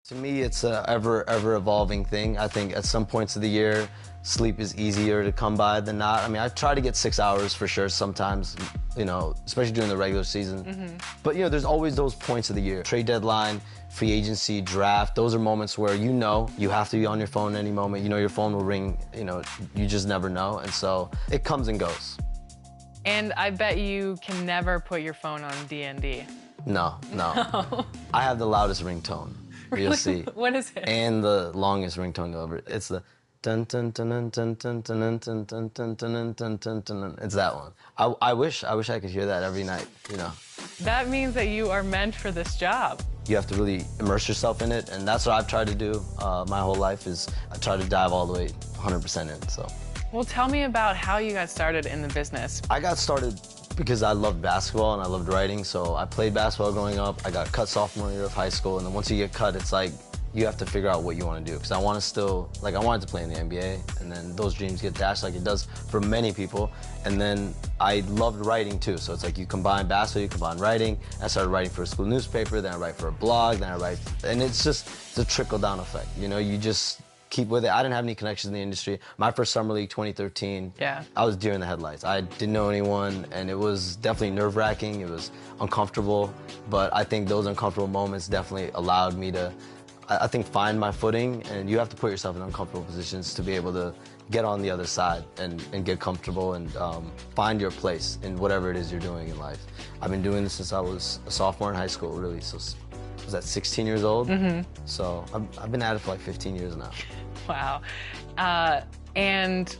To me, it's a ever evolving thing. I think at some points of the year, sleep is easier to come by than not. I mean, I try to get 6 hours for sure sometimes, you know, especially during the regular season. But, you know, there's always those points of the year. Trade deadline, free agency, draft, those are moments where you know you have to be on your phone at any moment. You know your phone will ring, you know, you just never know. And so it comes and goes. And I bet you can never put your phone on D&D. No. I have the loudest ringtone. Really? You'll see. What is it? And the longest ringtone ever. It's the dun dun dun dun dun dun dun dun dun dun dun dun dun dun dun. It's that one. I wish I could hear that every night, you know. That means that you are meant for this job. You have to really immerse yourself in it, and that's what I've tried to do my whole life is I try to dive all the way 100% in, so. Well, tell me about how you got started in the business. I got started because I loved basketball and I loved writing, so I played basketball growing up. I got cut sophomore year of high school, and then once you get cut, it's like you have to figure out what you want to do. Because I want to still, like, I wanted to play in the NBA, and then those dreams get dashed like it does for many people. And then I loved writing too, so it's like you combine basketball, you combine writing. I started writing for a school newspaper, then I write for a blog, then I write, and it's a trickle-down effect. You know, you just keep with it. I didn't have any connections in the industry. My first Summer League, 2013, I was deer in the headlights. I didn't know anyone, and it was definitely nerve-wracking. It was uncomfortable, but I think those uncomfortable moments definitely allowed me to, I think, find my footing, and you have to put yourself in uncomfortable positions to be able to get on the other side and get comfortable and find your place in whatever it is you're doing in life. I've been doing this since I was a sophomore in high school, really, so I was at 16 years old, so I've been at it for like 15 years now. Wow. And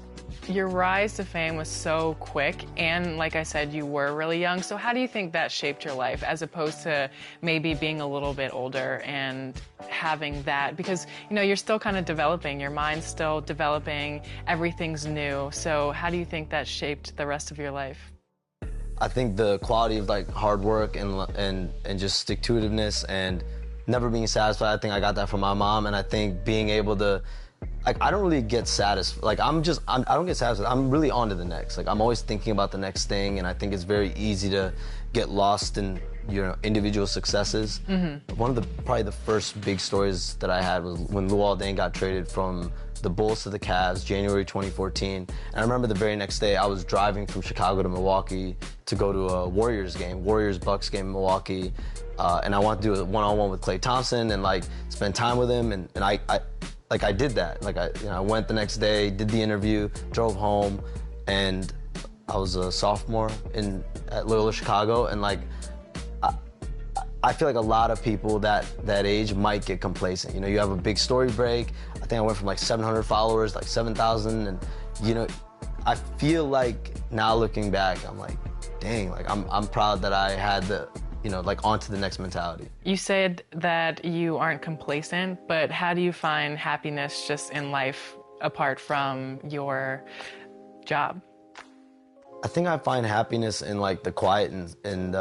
your rise to fame was so quick, and like I said, you were really young, so how do you think that shaped your life as opposed to maybe being a little bit older and having that? Because, you know, you're still kind of developing, your mind's still developing, everything's new, so how do you think that shaped the rest of your life? I think the quality of like hard work and just stick-to-itiveness and never being satisfied, I think I got that from my mom, and I think being able to, like, I don't really get satisfied. Like, I don't get satisfied. I'm really on to the next. Like, I'm always thinking about the next thing, and I think it's very easy to get lost in, you know, individual successes. One of probably the first big stories that I had was when Luol Deng got traded from the Bulls to the Cavs, January 2014. And I remember the very next day, I was driving from Chicago to Milwaukee to go to a Warriors game, Warriors-Bucks game in Milwaukee. And I wanted to do a one-on-one with Klay Thompson and, like, spend time with him. And I did that. Like, I went the next day, did the interview, drove home, and I was a sophomore at Loyola Chicago, and, like, I feel like a lot of people that age might get complacent. You know, you have a big story break. I think I went from like 700 followers, like 7,000, and, you know, I feel like now looking back, I'm like, dang, like I'm proud that I had the, you know, like, on to the next mentality. You said that you aren't complacent, but how do you find happiness just in life apart from your job? I think I find happiness in, like, the quiet and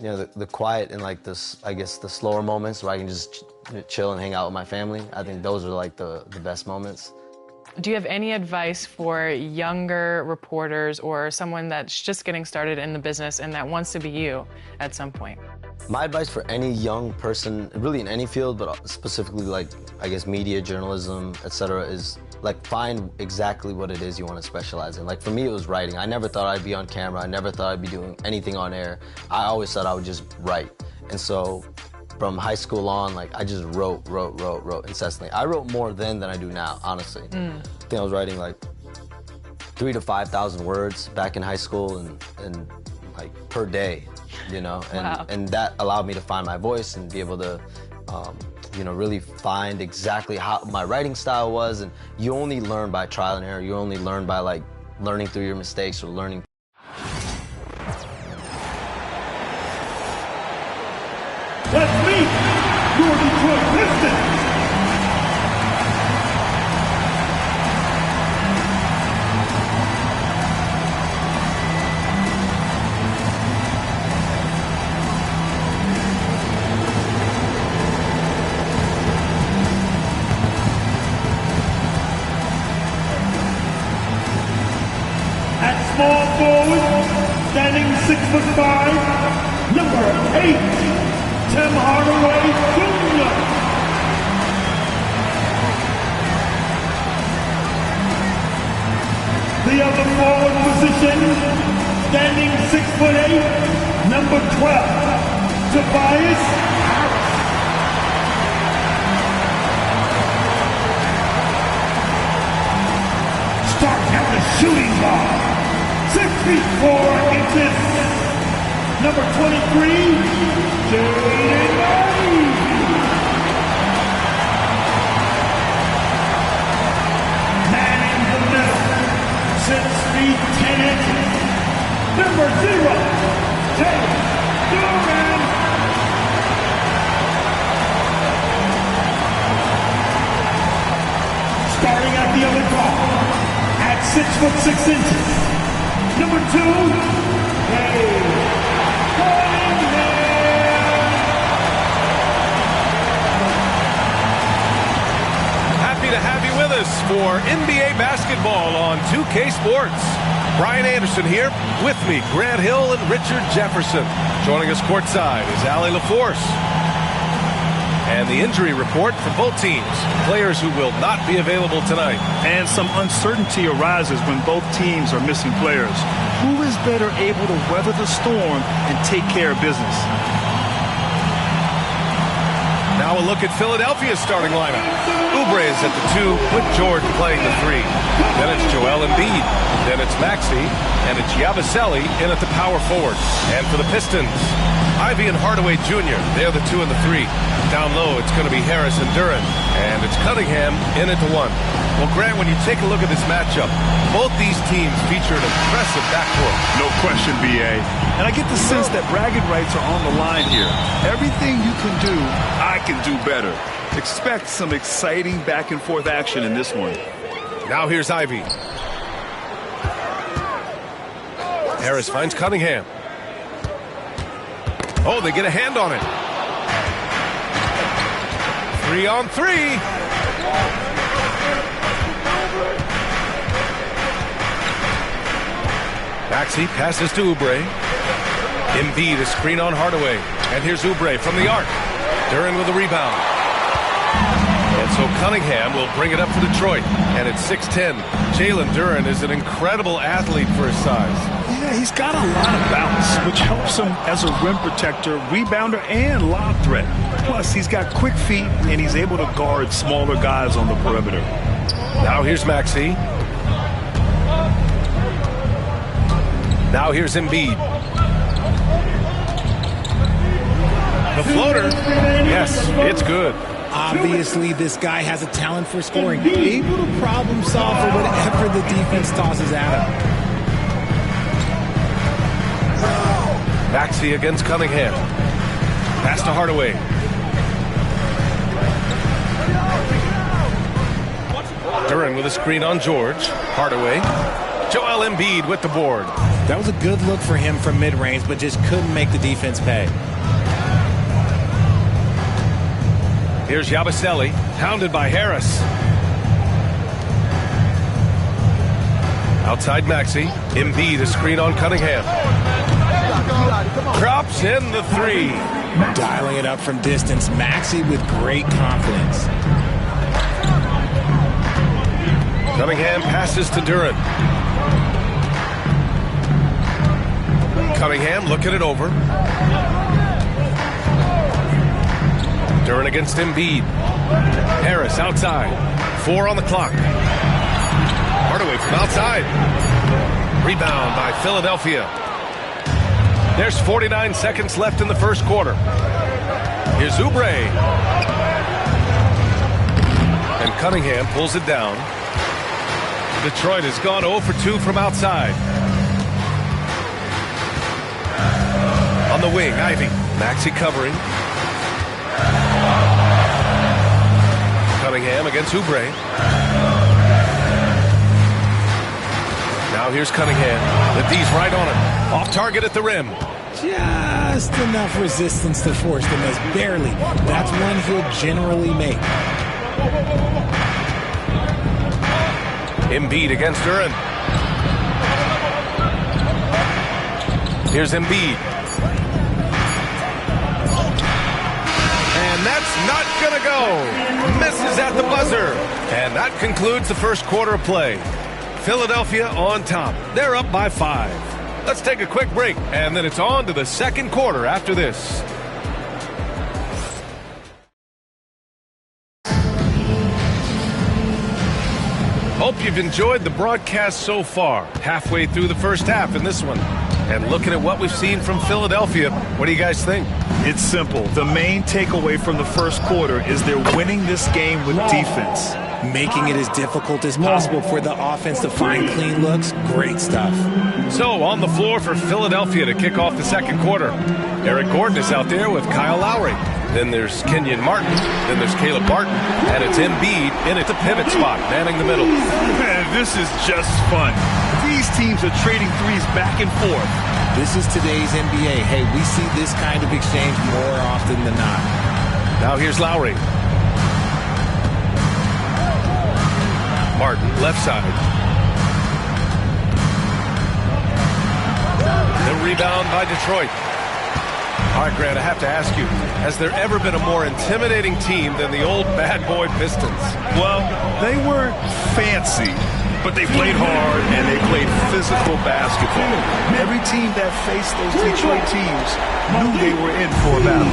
you know, the quiet and, like, this, I guess, the slower moments where I can just chill and hang out with my family. I think those are, like, the best moments. Do you have any advice for younger reporters or someone that's just getting started in the business and that wants to be you at some point? My advice for any young person, really in any field, but specifically, like, I guess, media, journalism, etc., is, like, find exactly what it is you want to specialize in. Like, for me, it was writing. I never thought I'd be on camera. I never thought I'd be doing anything on air. I always thought I would just write. And so from high school on, like, I just wrote incessantly. I wrote more then than I do now, honestly. I think I was writing, like, 3,000 to 5,000 words back in high school and like, per day, you know? And that allowed me to find my voice and be able to, you know, really find exactly how my writing style was. And you only learn by trial and error. You only learn by, like, learning through your mistakes or learning. Let's meet your Detroit Pistons. At small forward, standing 6'5", number 8. Tim Hardaway Jr. number 12, Tobias Harris. Starting at the shooting guard, 6 feet 4 inches, number 23, Jaden Ivey. Man in the middle, 6 feet 10 inches, number 0, Jaden Duran. Starting at the other guard, at 6 foot 6 inches, number 2, Happy to have you with us for NBA basketball on 2K Sports. Brian Anderson here, with me, Grant Hill and Richard Jefferson. Joining us courtside is Allie LaForce. And the injury report for both teams. Players who will not be available tonight. And some uncertainty arises when both teams are missing players. Who is better able to weather the storm and take care of business? Now a look at Philadelphia's starting lineup. Oubre is at the 2 with George playing the 3. Then it's Joel Embiid. Then it's Maxey. And it's Yabusele in at the power forward. And for the Pistons, Ivey and Hardaway Jr., they're the 2 and the 3. Down low, it's going to be Harris and Duran. And it's Cunningham in at the 1. Well, Grant, when you take a look at this matchup, both these teams feature an impressive backcourt. No question, B.A. And I get the sense that bragging rights are on the line here. Everything you can do, I can do better. Expect some exciting back-and-forth action in this one. Now here's Ivey. Harris finds Cunningham. Oh, they get a hand on it. 3-on-3. Maxey passes to Oubre. Embiid, a screen on Hardaway. And here's Oubre from the arc. Duran with a rebound. And so Cunningham will bring it up for Detroit. And it's 6-10. Jalen Duran is an incredible athlete for his size. Yeah, he's got a lot of bounce, which helps him as a rim protector, rebounder, and lob threat. Plus, he's got quick feet, and he's able to guard smaller guys on the perimeter. Now here's Maxey. Now here's Embiid. The floater. Yes, it's good. Obviously, this guy has a talent for scoring. Able to problem solve for whatever the defense tosses at him. Maxey against Cunningham. Pass to Hardaway. Duran with a screen on George. Hardaway. Joel Embiid with the board. That was a good look for him from mid-range, but just couldn't make the defense pay. Here's Yabusele, hounded by Harris. Outside Maxey. Embiid, a screen on Cunningham. Drops in the 3. Dialing it up from distance, Maxey with great confidence. Cunningham passes to Duran. Cunningham looking it over. Duran against Embiid. Harris outside. 4 on the clock. Hardaway from outside. Rebound by Philadelphia. There's 49 seconds left in the first quarter. Here's Oubre. And Cunningham pulls it down. Detroit has gone 0 for 2 from outside. On the wing, Ivey. Maxey covering. Cunningham against Oubre. Now here's Cunningham. The D's right on him. Off target at the rim. Just enough resistance to force the miss. Barely. That's one he'll generally make. Embiid against Duran. Here's Embiid. And that's not going to go. Misses at the buzzer. And that concludes the first quarter of play. Philadelphia on top. They're up by 5. Let's take a quick break, and then it's on to the second quarter after this. Hope you've enjoyed the broadcast so far. Halfway through the first half in this one. And looking at what we've seen from Philadelphia, what do you guys think? It's simple. The main takeaway from the first quarter is they're winning this game with defense. Making it as difficult as possible for the offense to find clean looks. Great stuff. So on the floor for Philadelphia to kick off the second quarter. Eric Gordon is out there with Kyle Lowry. Then there's Kenyon Martin. Then there's Caleb Barton. And it's Embiid in at the pivot spot, manning the middle. Man, this is just fun. These teams are trading threes back and forth. This is today's NBA. Hey, we see this kind of exchange more often than not. Now here's Lowry. Martin, left side. The rebound by Detroit. All right, Grant, I have to ask you, has there ever been a more intimidating team than the old bad boy Pistons? Well, they weren't fancy, but they played hard and they played physical basketball. Every team that faced those Detroit teams knew they were in for a battle.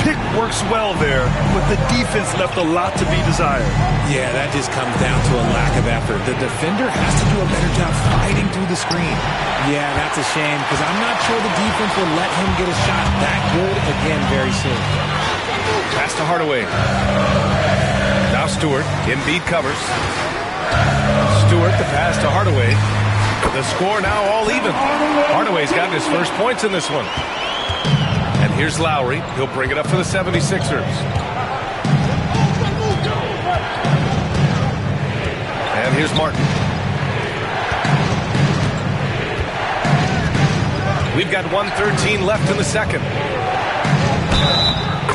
Pick works well there, but the defense left a lot to be desired. Yeah, that just comes down to a lack of effort. The defender has to do a better job fighting through the screen. Yeah, that's a shame, because I'm not sure the defense will let him get a shot that good again very soon. Pass to Hardaway. Now Stewart. Embiid covers. Stewart, the pass to Hardaway. The score now all even. Hardaway's gotten his first points in this one. And here's Lowry. He'll bring it up for the 76ers. And here's Martin. We've got 1:13 left in the second.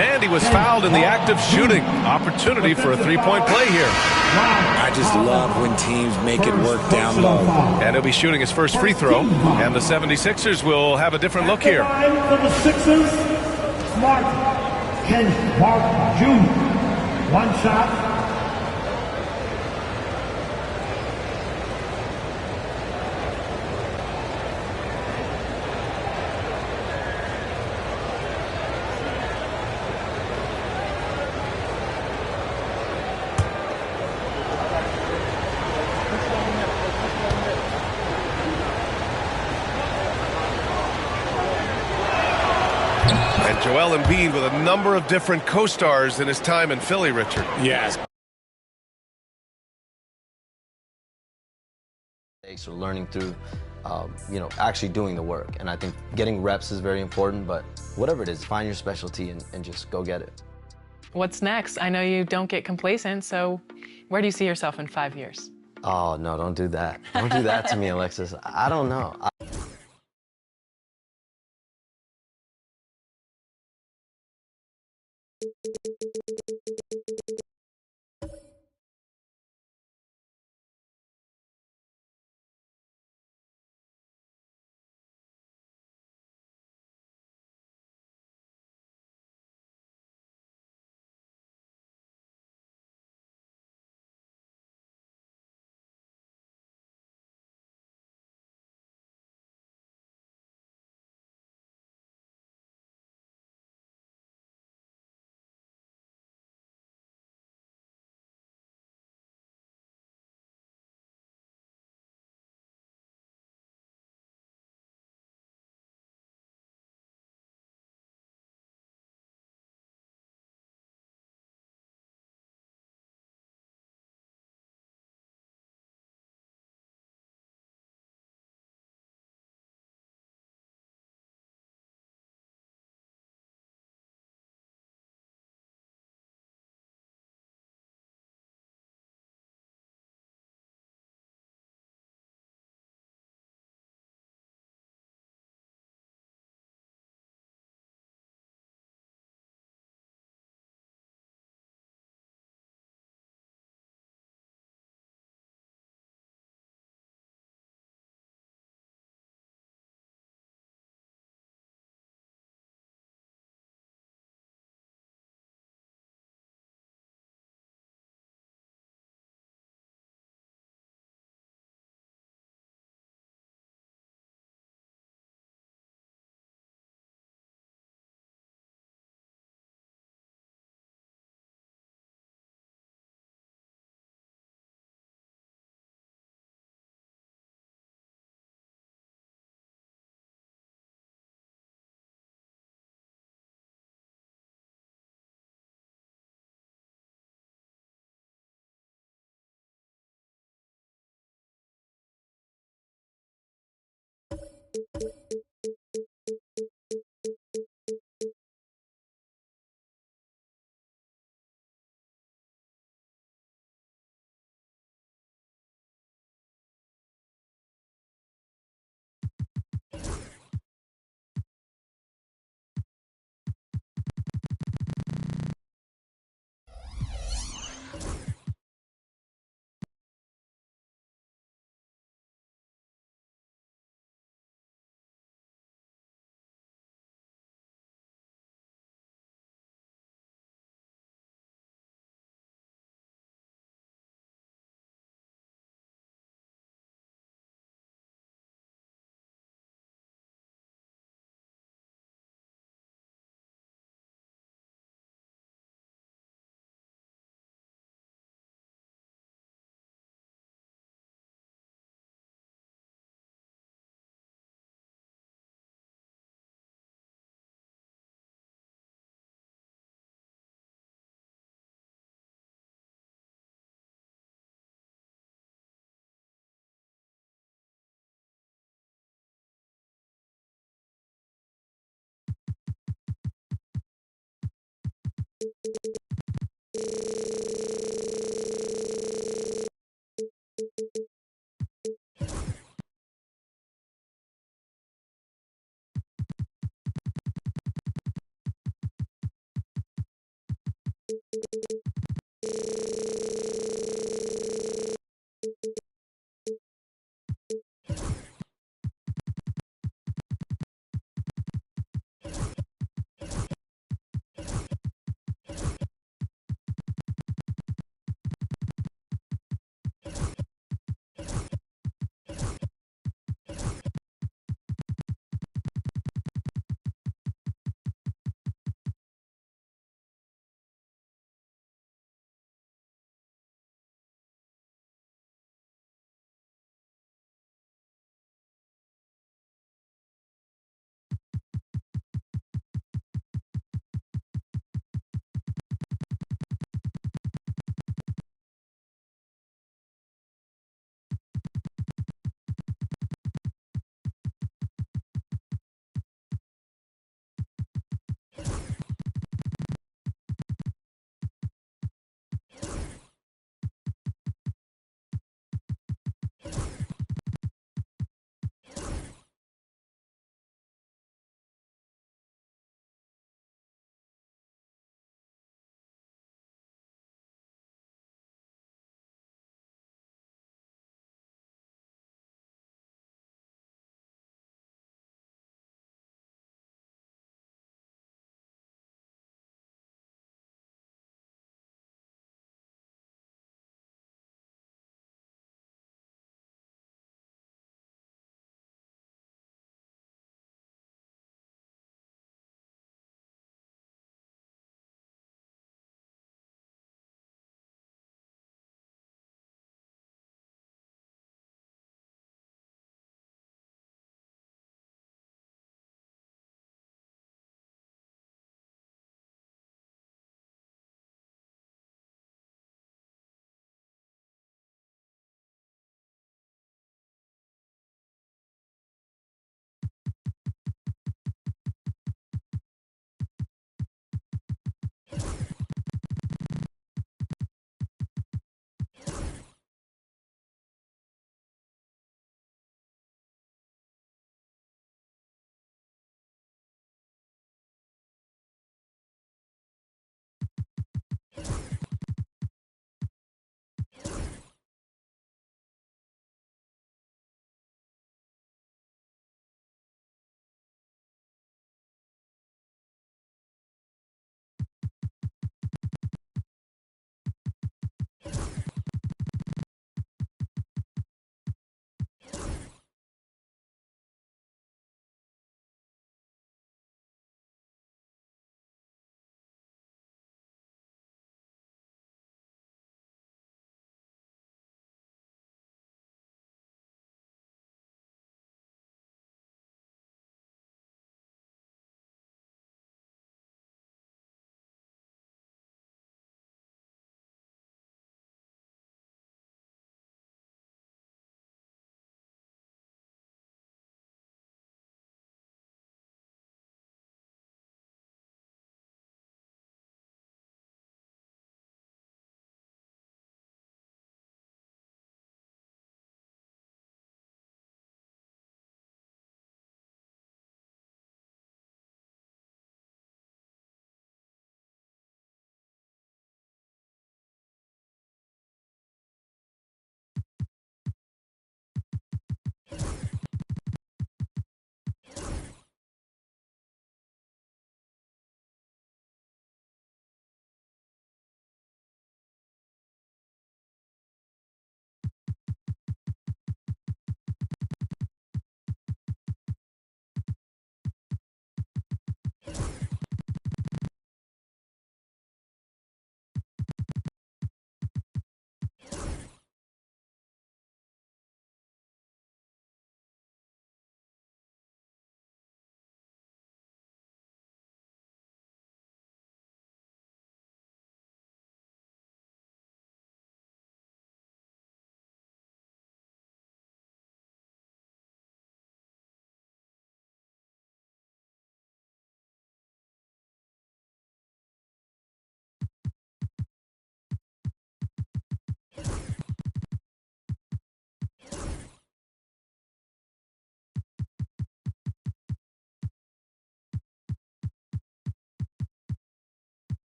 And he was fouled in the act of shooting. Opportunity for a three-point play here. I just love when teams make it work down low. And he'll be shooting his first free throw. And the 76ers will have a different look here. For the Sixers, Ken Mark Jr. One shot. Joel Embiid with a number of different co-stars in his time in Philly, Richard. Yes. Or learning through, actually doing the work. And I think getting reps is very important, but whatever it is, find your specialty and just go get it. What's next? I know you don't get complacent, so where do you see yourself in 5 years? Oh, no, don't do that. Don't do that to me, Alexis. I don't know.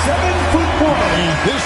7'1". And this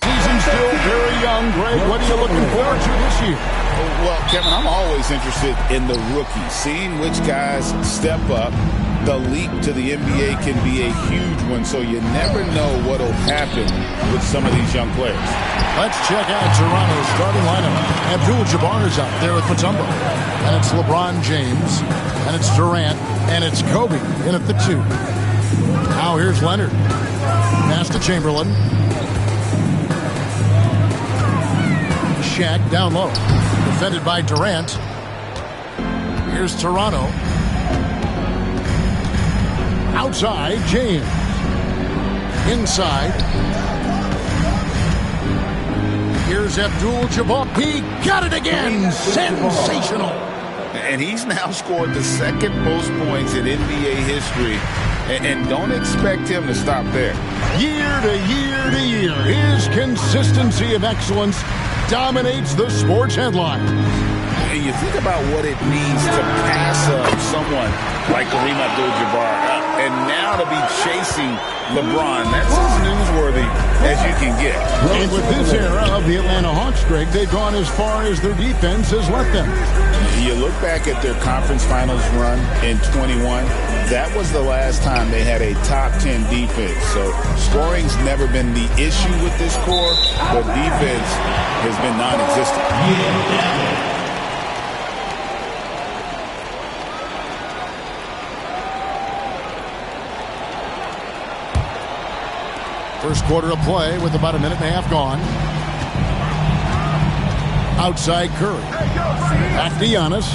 season's still very young. Greg, what are you looking forward to this year? Well, Kevin, I'm always interested in the rookies, seeing which guys step up. The leap to the NBA can be a huge one, so you never know what will happen with some of these young players. Let's check out Toronto's starting lineup. Abdul-Jabbar is out there with Mutombo. And it's LeBron James. And it's Durant. And it's Kobe in at the 2. Now here's Leonard. Pass to Chamberlain. Shaq down low. Defended by Durant. Here's Toronto. Outside, James. Inside. Here's Abdul-Jabbar. He got it again. Sensational. And he's now scored the second most points in NBA history. And don't expect him to stop there. Year to year to year, his consistency of excellence dominates the sports headlines. And you think about what it means to pass up someone like Kareem Abdul-Jabbar and now to be chasing LeBron. That's as newsworthy as you can get. And with this era of the Atlanta Hawks, Greg, they've gone as far as their defense has let them. You look back at their conference finals run in 21, that was the last time they had a top 10 defense. So scoring's never been the issue with this core, but defense has been non-existent. First quarter of play with about a minute and a half gone. Outside Curry. Back to Giannis.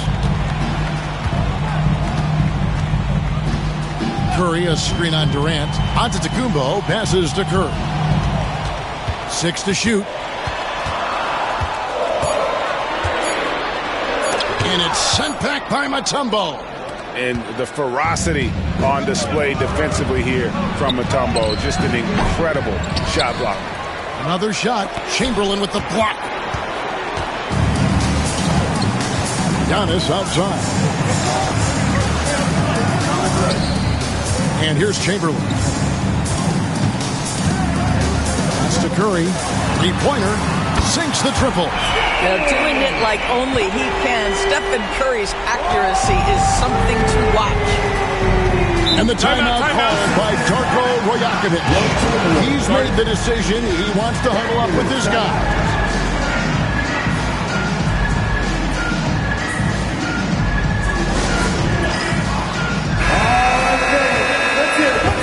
Curry, a screen on Durant. Antetokounmpo passes to Curry. 6 to shoot. And it's sent back by Mutombo. And the ferocity on display defensively here from Mutombo. Just an incredible shot block. Another shot. Chamberlain with the block. Giannis outside. And here's Chamberlain. That's to Curry. Three-pointer. Sinks the triple. Doing it like only he can. Stephen Curry's accuracy is something to watch. And the timeout called by Darko Rajakovic. He's made the decision. He wants to huddle up with his guys.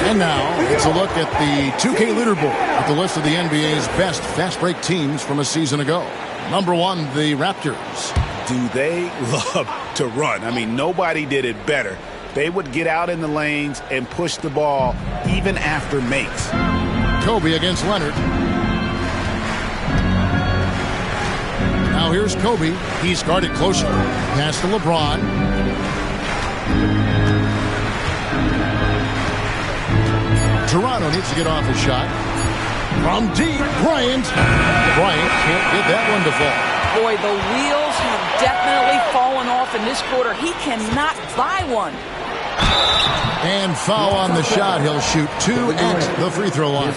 And now, it's a look at the 2K leaderboard with the list of the NBA's best fast break teams from a season ago. Number 1, the Raptors. Do they love to run? I mean, nobody did it better. They would get out in the lanes and push the ball even after makes. Kobe against Leonard. Now here's Kobe. He's guarded closer. Pass to LeBron. Toronto needs to get off his shot. From deep, Bryant. Bryant can't get that one to fall. Boy, the wheels have definitely fallen off in this quarter. He cannot buy one. And foul on the shot. He'll shoot 2 at the free throw line.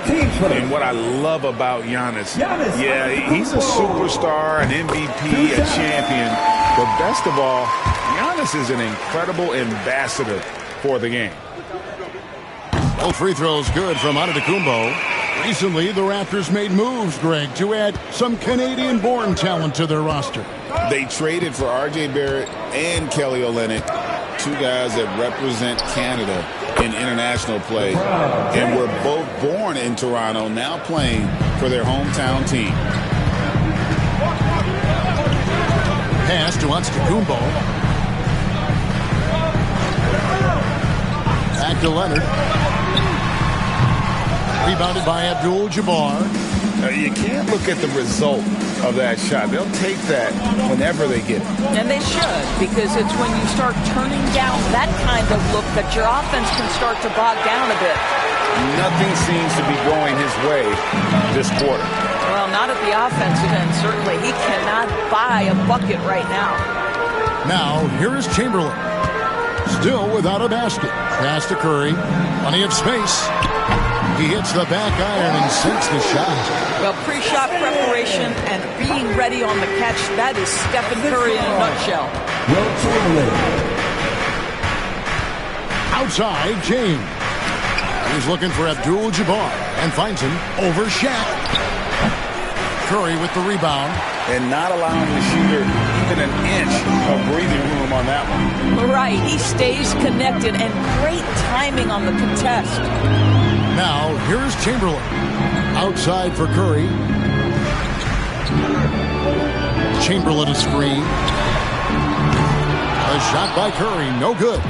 And what I love about Giannis, yeah, he's a superstar, an MVP, a champion. But best of all, Giannis is an incredible ambassador for the game. Both free throws good from Antetokounmpo. Recently, the Raptors made moves, Greg, to add some Canadian-born talent to their roster. They traded for R.J. Barrett and Kelly Olynyk, 2 guys that represent Canada in international play, and were both born in Toronto, now playing for their hometown team. Pass to Antetokounmpo. Back to Leonard. Rebounded by Abdul-Jabbar. You can't look at the result of that shot. They'll take that whenever they get it. And they should, because it's when you start turning down that kind of look that your offense can start to bog down a bit. Nothing seems to be going his way this quarter. Well, not at the offensive end, certainly. He cannot buy a bucket right now. Now, here is Chamberlain. Still without a basket. Pass to Curry. Plenty of space. He hits the back iron and sinks the shot. Well, pre-shot preparation and being ready on the catch, that is Stephen Curry in a nutshell. Outside, James. He's looking for Abdul-Jabbar and finds him over Shaq. Curry with the rebound. And not allowing the shooter even an inch of breathing room on that one. Right, he stays connected and great timing on the contest. Now, here's Chamberlain. Outside for Curry. Chamberlain a screen. A shot by Curry, no good.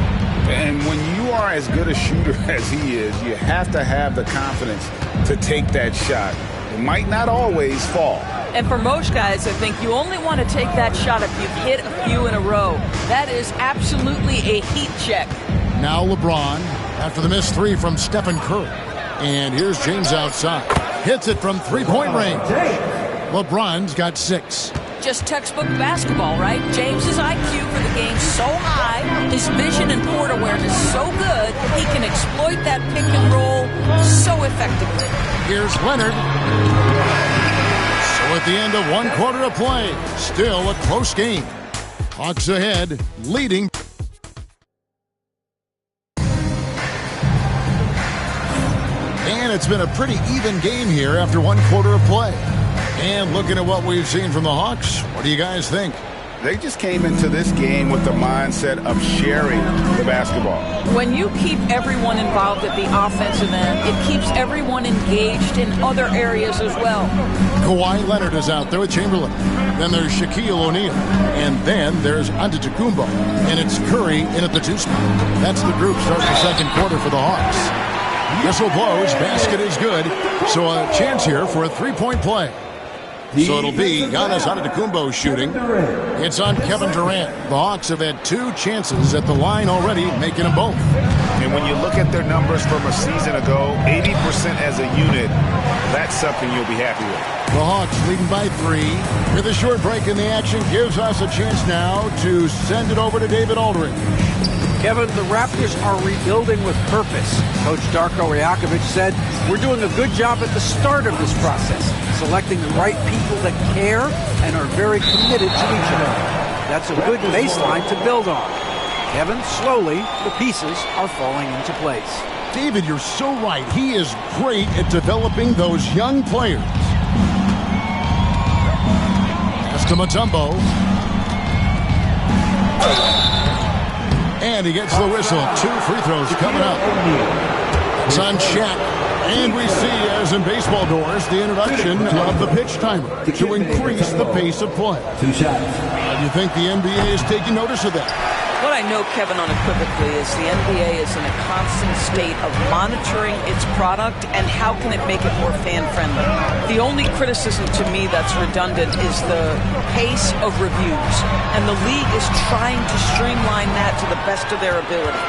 And when you are as good a shooter as he is, you have to have the confidence to take that shot. It might not always fall. And for most guys, I think you only want to take that shot if you've hit a few in a row. That is absolutely a heat check. Now LeBron after the missed 3 from Stephen Curry. And here's James outside. Hits it from three-point range. LeBron's got 6. Just textbook basketball, right? James's IQ for the game so high, his vision and court awareness so good, he can exploit that pick and roll so effectively. Here's Leonard. So at the end of 1 quarter of play, still a close game. Hawks ahead, leading. And it's been a pretty even game here after 1 quarter of play. And looking at what we've seen from the Hawks, what do you guys think? They just came into this game with the mindset of sharing the basketball. When you keep everyone involved at the offensive end, it keeps everyone engaged in other areas as well. Kawhi Leonard is out there with Chamberlain. Then there's Shaquille O'Neal. And then there's Antetokounmpo. And it's Curry in at the 2 spot. That's the group starting the 2nd quarter for the Hawks. Whistle blows, basket is good. So a chance here for a 3-point play. So it'll be Giannis Antetokounmpo shooting. It's on Kevin Durant. The Hawks have had 2 chances at the line already, making them both. And when you look at their numbers from a season ago, 80% as a unit, that's something you'll be happy with. The Hawks leading by 3. With a short break in the action, gives us a chance now to send it over to David Aldridge. Kevin, the Raptors are rebuilding with purpose. Coach Darko Rajakovic said, "We're doing a good job at the start of this process, selecting the right people that care and are very committed to each other. That's a good baseline to build on. Kevin, slowly, the pieces are falling into place." David, you're so right. He is great at developing those young players. Pass to Mutombo. And he gets the whistle. 2 free throws coming up. It's on Shaq. And we see, as in baseball doors, the introduction of the pitch timer to increase the pace of play. 2 shots. Do you think the NBA is taking notice of that? What I know, Kevin, unequivocally is the NBA is in a constant state of monitoring its product and how can it make it more fan-friendly. The only criticism to me that's redundant is the pace of reviews, and the league is trying to streamline that to the best of their ability.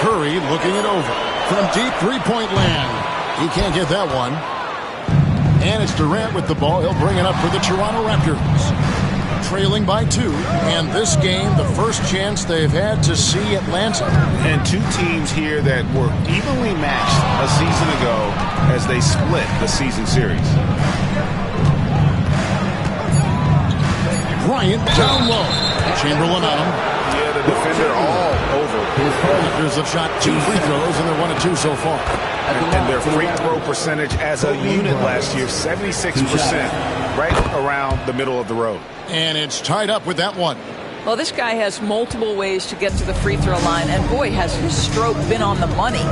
Curry looking it over from deep three-point land. He can't get that one. And it's Durant with the ball. He'll bring it up for the Toronto Raptors. Trailing by 2, and this game, the first chance they've had to see Atlanta. And two teams here that were evenly matched a season ago as they split the season series. Bryant down low. Chamberlain on him. Yeah, the defender all over. Raptors have shot 2 free throws, and they're 1 of 2 so far. And their free throw percentage as a unit last year, 76%, right around the middle of the road. And it's tied up with that one. Well, this guy has multiple ways to get to the free throw line, and boy, has his stroke been on the money.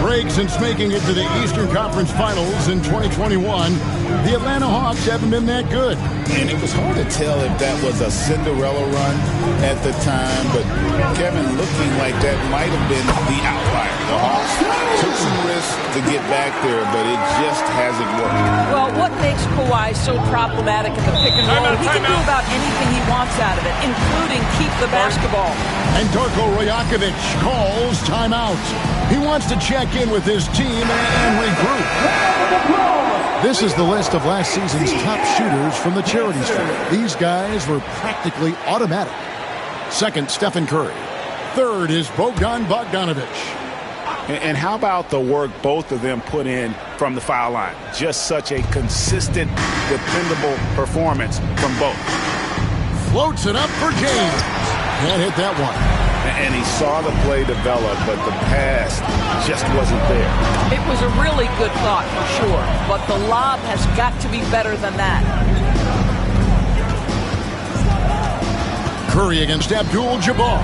Greg, since making it to the Eastern Conference Finals in 2021, the Atlanta Hawks haven't been that good. And it was hard to tell if that was a Cinderella run at the time, but Kevin, looking like that might have been the outlier. The Hawks took some risks to get back there, but it just hasn't worked. Well, what makes Kawhi so problematic in the pick and roll? He can do about anything he wants out of it, including keep the basketball. And Darko Rajakovic calls timeout. He wants to check in with his team and regroup. This is the list of last season's top shooters from the Charities Fund. These guys were practically automatic. Second, Stephen Curry. Third is Bogdan Bogdanovic. And how about the work both of them put in from the foul line? Just such a consistent, dependable performance from both. Floats it up for James. Can't hit that one. And he saw the play develop, but the pass just wasn't there. It was a really good thought for sure, but the lob has got to be better than that. Curry against Abdul-Jabbar.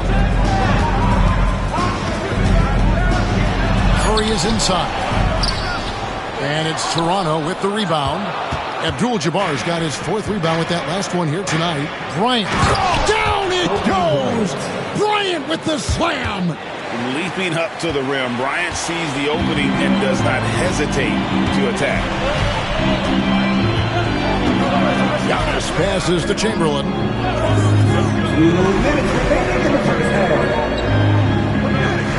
Curry is inside. And it's Toronto with the rebound. Abdul-Jabbar's got his 4th rebound with that last one here tonight. Bryant. Down it goes! Bryant with the slam! Leaping up to the rim, Bryant sees the opening and does not hesitate to attack. Giannis passes to Chamberlain.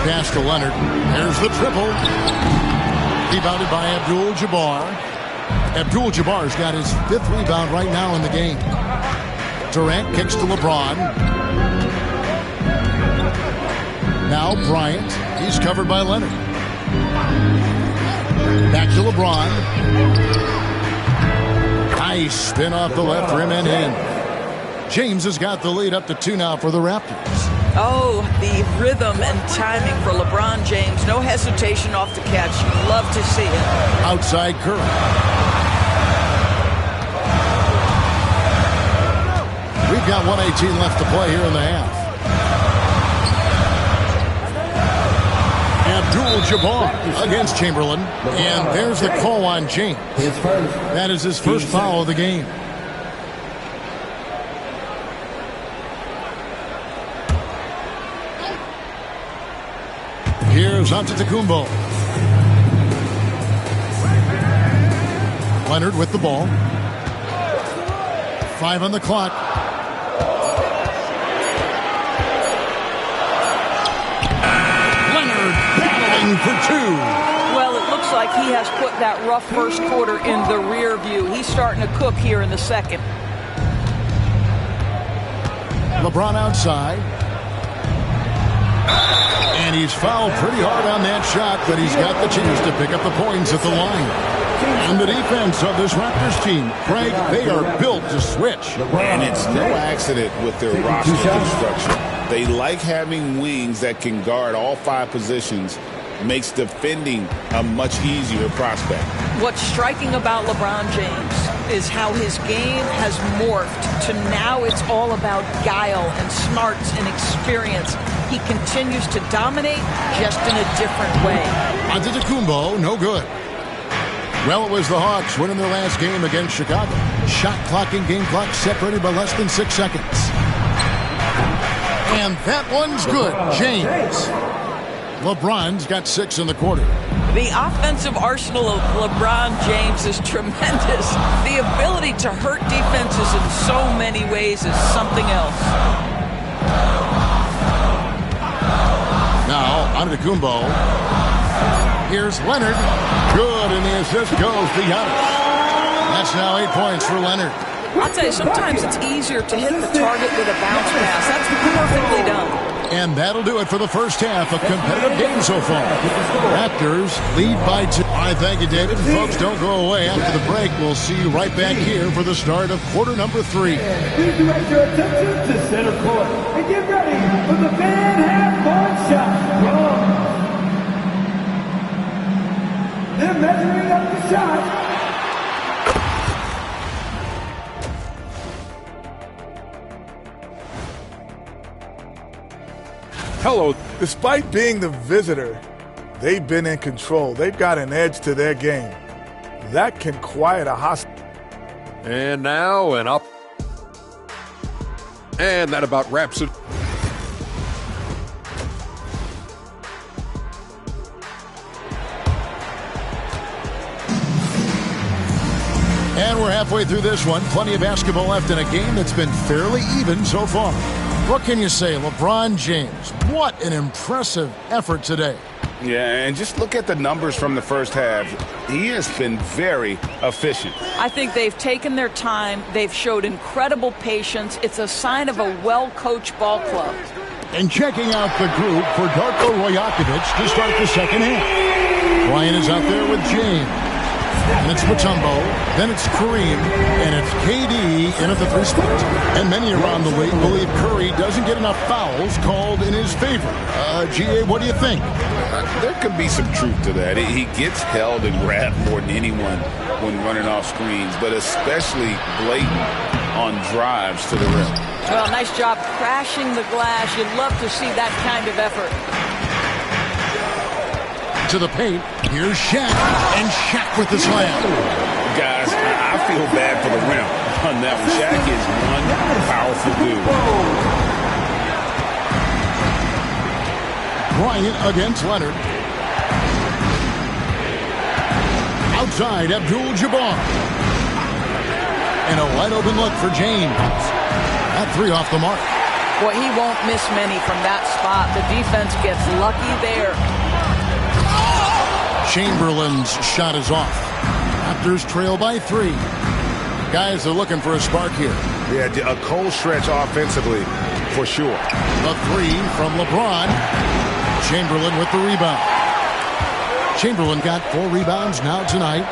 Pass to Leonard. There's the triple. Rebounded by Abdul-Jabbar. Abdul-Jabbar's got his 5th rebound right now in the game. Durant kicks to LeBron. Now Bryant. He's covered by Leonard. Back to LeBron. Nice spin off the left rim and in. James has got the lead up to 2 now for the Raptors. Oh, the rhythm and timing for LeBron James. No hesitation off the catch. You love to see it. Outside Curry. We've got 1:18 left to play here in the half. Abdul-Jabbar against Chamberlain. And there's the call on James. That is his first foul of the game. Here's Antetokounmpo. Leonard with the ball. 5 on the clock. Leonard battling for 2. Well, it looks like he has put that rough first quarter in the rear view. He's starting to cook here in the second. LeBron outside. And he's fouled pretty hard on that shot, but he's got the chance to pick up the points at the line. And the defense of this Raptors team, Craig, they are built to switch. And it's no accident with their roster construction. They like having wings that can guard all 5 positions. Makes defending a much easier prospect. What's striking about LeBron James is how his game has morphed to now it's all about guile and smarts and experience. He continues to dominate just in a different way. Antetokounmpo, no good. Well, it was the Hawks winning their last game against Chicago. Shot clock and game clock separated by less than 6 seconds. And that one's good. James. LeBron's got 6 in the quarter. The offensive arsenal of LeBron James is tremendous. The ability to hurt defenses in so many ways is something else. Now, Antetokounmpo. Here's Leonard. Good, and the assist goes to Giannis. That's now 8 points for Leonard. I'll tell you, sometimes it's easier to hit the target with a bounce pass. That's perfectly done. And that'll do it for the first half of competitive game so far. Raptors lead by 2. I thank you, David. Folks, don't go away. After the break, we'll see you right back here for the start of quarter number 3. Please direct your attention to center court and get ready for the fan half-court shot. They're measuring up the shot. Hello. Despite being the visitor, they've been in control. They've got an edge to their game. That can quiet a hostile. And now an up. And that about wraps it. And we're halfway through this one. Plenty of basketball left in a game that's been fairly even so far. What can you say, LeBron James? What an impressive effort today. Yeah, and just look at the numbers from the first half. He has been very efficient. I think they've taken their time. They've showed incredible patience. It's a sign of a well-coached ball club. And checking out the group for Darko Rajakovic to start the second half. Ryan is out there with James. And it's Mutombo, then it's Kareem, and it's KD in at the 3 spot. And many around the league believe Curry doesn't get enough fouls called in his favor. GA, what do you think? There could be some truth to that. He gets held and grabbed more than anyone when running off screens, but especially blatant on drives to the rim. Well, nice job crashing the glass. You'd love to see that kind of effort. To the paint, here's Shaq, and Shaq with the slam. Guys, I feel bad for the rim on that one. Shaq is one powerful dude. Bryant against Leonard. Outside, Abdul-Jabbar. And a wide open look for James. That 3 off the mark. Boy, he won't miss many from that spot. The defense gets lucky there. Chamberlain's shot is off. Raptors trail by 3. Guys are looking for a spark here. Yeah, a cold stretch offensively, for sure. A 3 from LeBron. Chamberlain with the rebound. Chamberlain got 4 rebounds now tonight.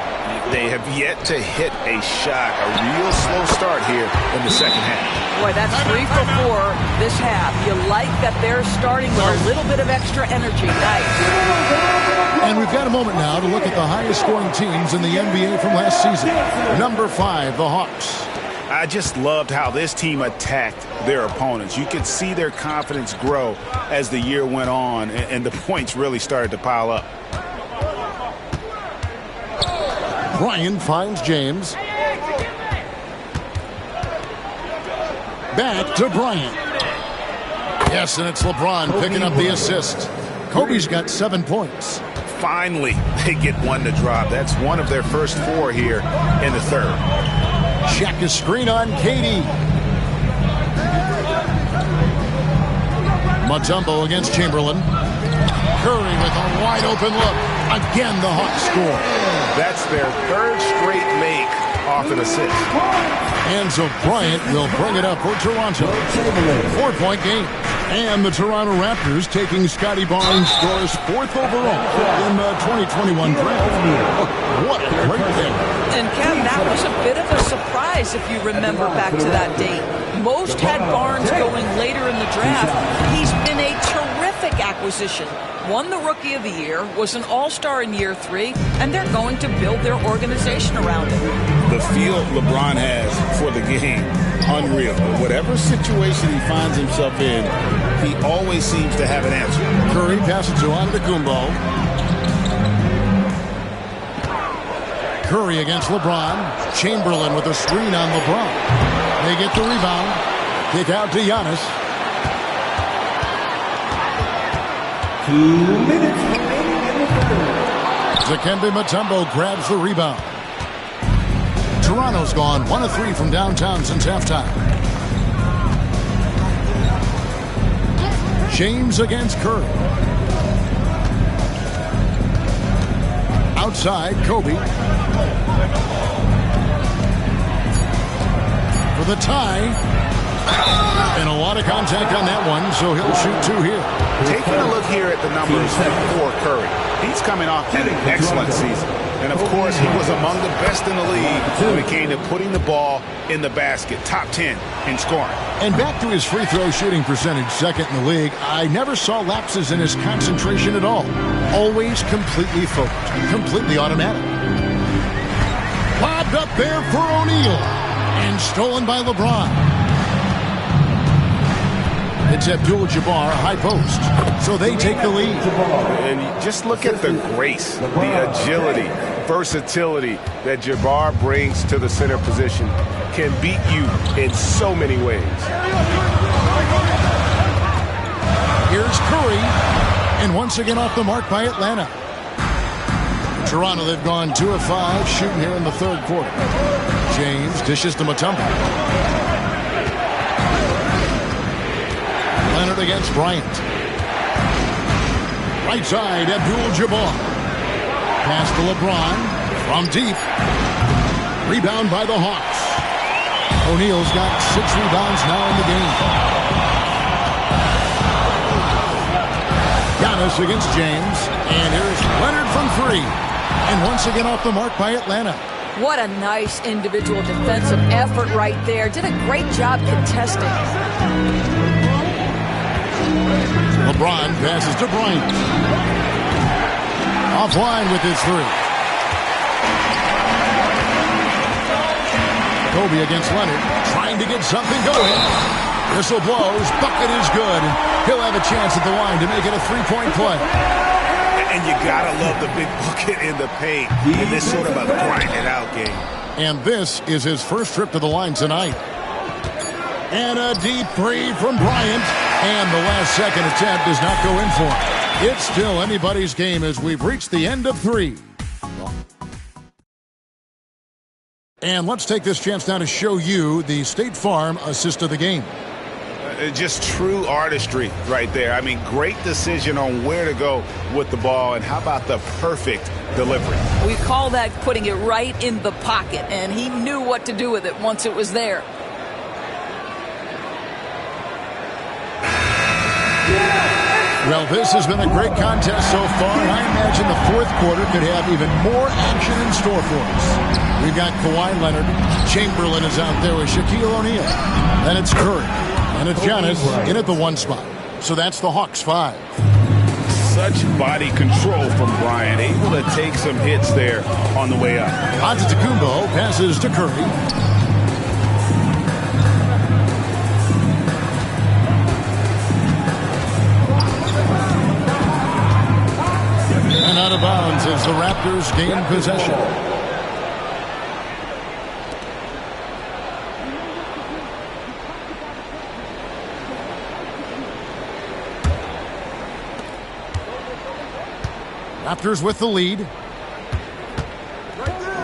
They have yet to hit a shot, a real slow start here in the second half. Boy, that's 3 for 4 this half. You like that they're starting with a little bit of extra energy. Nice. And we've got a moment now to look at the highest scoring teams in the NBA from last season. Number 5, the Hawks. I just loved how this team attacked their opponents. You could see their confidence grow as the year went on, and the points really started to pile up. Bryant finds James. Back to Bryant. Yes, and it's LeBron picking up the assist. Kobe's got 7 points. Finally, they get one to drop. That's one of their first 4 here in the third. Shaq is screen on KD. Mutombo against Chamberlain. Curry with a wide open look. Again, the Hawks score. That's their 3rd straight make off an assist. And so Bryant will bring it up for Toronto. 4-point game. And the Toronto Raptors taking Scotty Barnes' scores 4th overall in the 2021 draft. What a great thing. And Kev, that was a bit of a surprise if you remember back to that date. Most had Barnes going later in the draft. He's been a terrific acquisition. Won the Rookie of the Year, was an All-Star in year 3, and they're going to build their organization around him. The feel LeBron has for the game, unreal. Whatever situation he finds himself in, he always seems to have an answer. Curry passes to Antetokounmpo. Curry against LeBron. Chamberlain with a screen on LeBron. They get the rebound. Kick out to Giannis. 2 minutes remaining in the third. Dikembe Mutombo grabs the rebound. Toronto's gone 1 of 3 from downtown since halftime. James against Curry. Outside, Kobe. For the tie. And a lot of contact on that one, so he'll shoot 2 here. Taking a look here at the numbers for Curry. He's coming off an excellent season. And, of course, he was among the best in the league when it came to putting the ball in the basket. Top 10 in scoring. And back to his free throw shooting percentage, second in the league. I never saw lapses in his concentration at all. Always completely focused, completely automatic. Lobbed up there for O'Neal. And stolen by LeBron. It's Abdul-Jabbar, high post. So they take the lead. And just look at the grace, the agility, versatility that Jabbar brings to the center position. Can beat you in so many ways. Here's Curry. And once again off the mark by Atlanta. Toronto, they've gone 2 of 5 shooting here in the third quarter. James dishes to Mutombo. Leonard against Bryant. Right side, Abdul-Jabbar. Pass to LeBron from deep. Rebound by the Hawks. O'Neal's got 6 rebounds now in the game. Giannis against James. And here's Leonard from 3. And once again off the mark by Atlanta. What a nice individual defensive effort right there. Did a great job contesting. LeBron passes to Bryant. Offline with his 3. Kobe against Leonard, trying to get something going. Whistle blows, bucket is good. He'll have a chance at the line to make it a 3-point play. And you gotta love the big bucket in the paint in this sort of a grind-it-out game. And this is his first trip to the line tonight. And a deep 3 from Bryant. And the last second attempt does not go in for him. It's still anybody's game as we've reached the end of 3. And let's take this chance now to show you the State Farm assist of the game. Just true artistry right there. I mean, great decision on where to go with the ball. And how about the perfect delivery? We call that putting it right in the pocket. And he knew what to do with it once it was there. Well, this has been a great contest so far, and I imagine the fourth quarter could have even more action in store for us. We've got Kawhi Leonard. Chamberlain is out there with Shaquille O'Neal. And it's Curry. And it's Giannis in at the 1 spot. So that's the Hawks 5. Such body control from Bryant. Able to take some hits there on the way up. Antetokounmpo passes to Curry. And out of bounds as the Raptors gain possession. Raptors with the lead.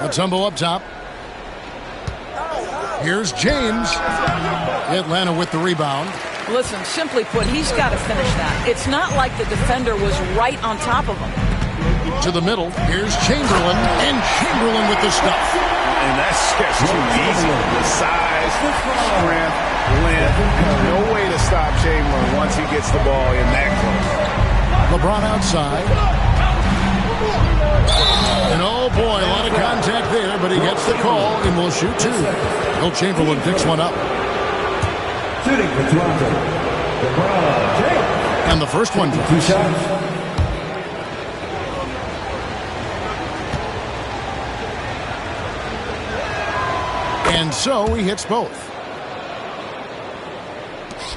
Mutombo up top. Here's James. Atlanta with the rebound. Listen, simply put, he's got to finish that. It's not like the defender was right on top of him. To the middle, here's Chamberlain, and Chamberlain with the stuff. And that's just too easy. The size, strength, length, no way to stop Chamberlain once he gets the ball in that close. LeBron outside. And oh boy, a lot of contact there, but he gets the call and will shoot 2. Will Chamberlain picks one up. Shooting for Toronto, LeBron James. And the first one. 2 shots. And so he hits both.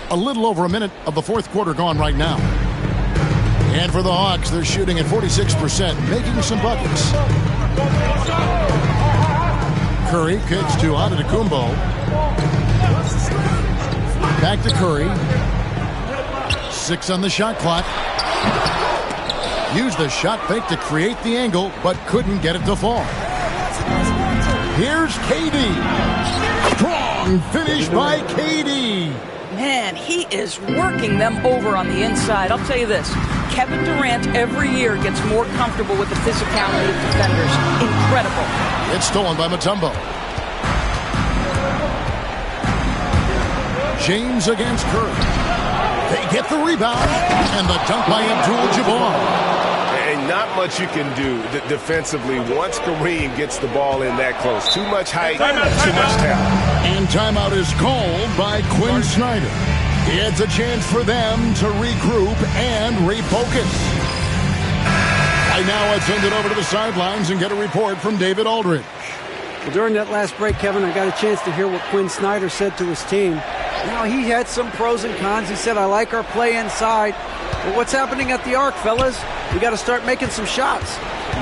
A little over a minute of the fourth quarter gone right now. And for the Hawks, they're shooting at 46%, making some buckets. Curry kicks to Antetokounmpo. Back to Curry. 6 on the shot clock. Used the shot fake to create the angle, but couldn't get it to fall. Here's KD. Strong finish by KD. Man, he is working them over on the inside. I'll tell you this. Kevin Durant every year gets more comfortable with the physicality of defenders. Incredible. It's stolen by Mutombo. James against Curry. They get the rebound. And the dunk by Abdul-Jabbar. And not much you can do defensively once Kareem gets the ball in that close. Too much height, too much talent. And timeout is called by Quinn Snyder. It's a chance for them to regroup and refocus. Right now, let's send it over to the sidelines and get a report from David Aldridge. Well, during that last break, Kevin, I got a chance to hear what Quinn Snyder said to his team. Now, he had some pros and cons. He said, I like our play inside. But what's happening at the arc, fellas? We got to start making some shots.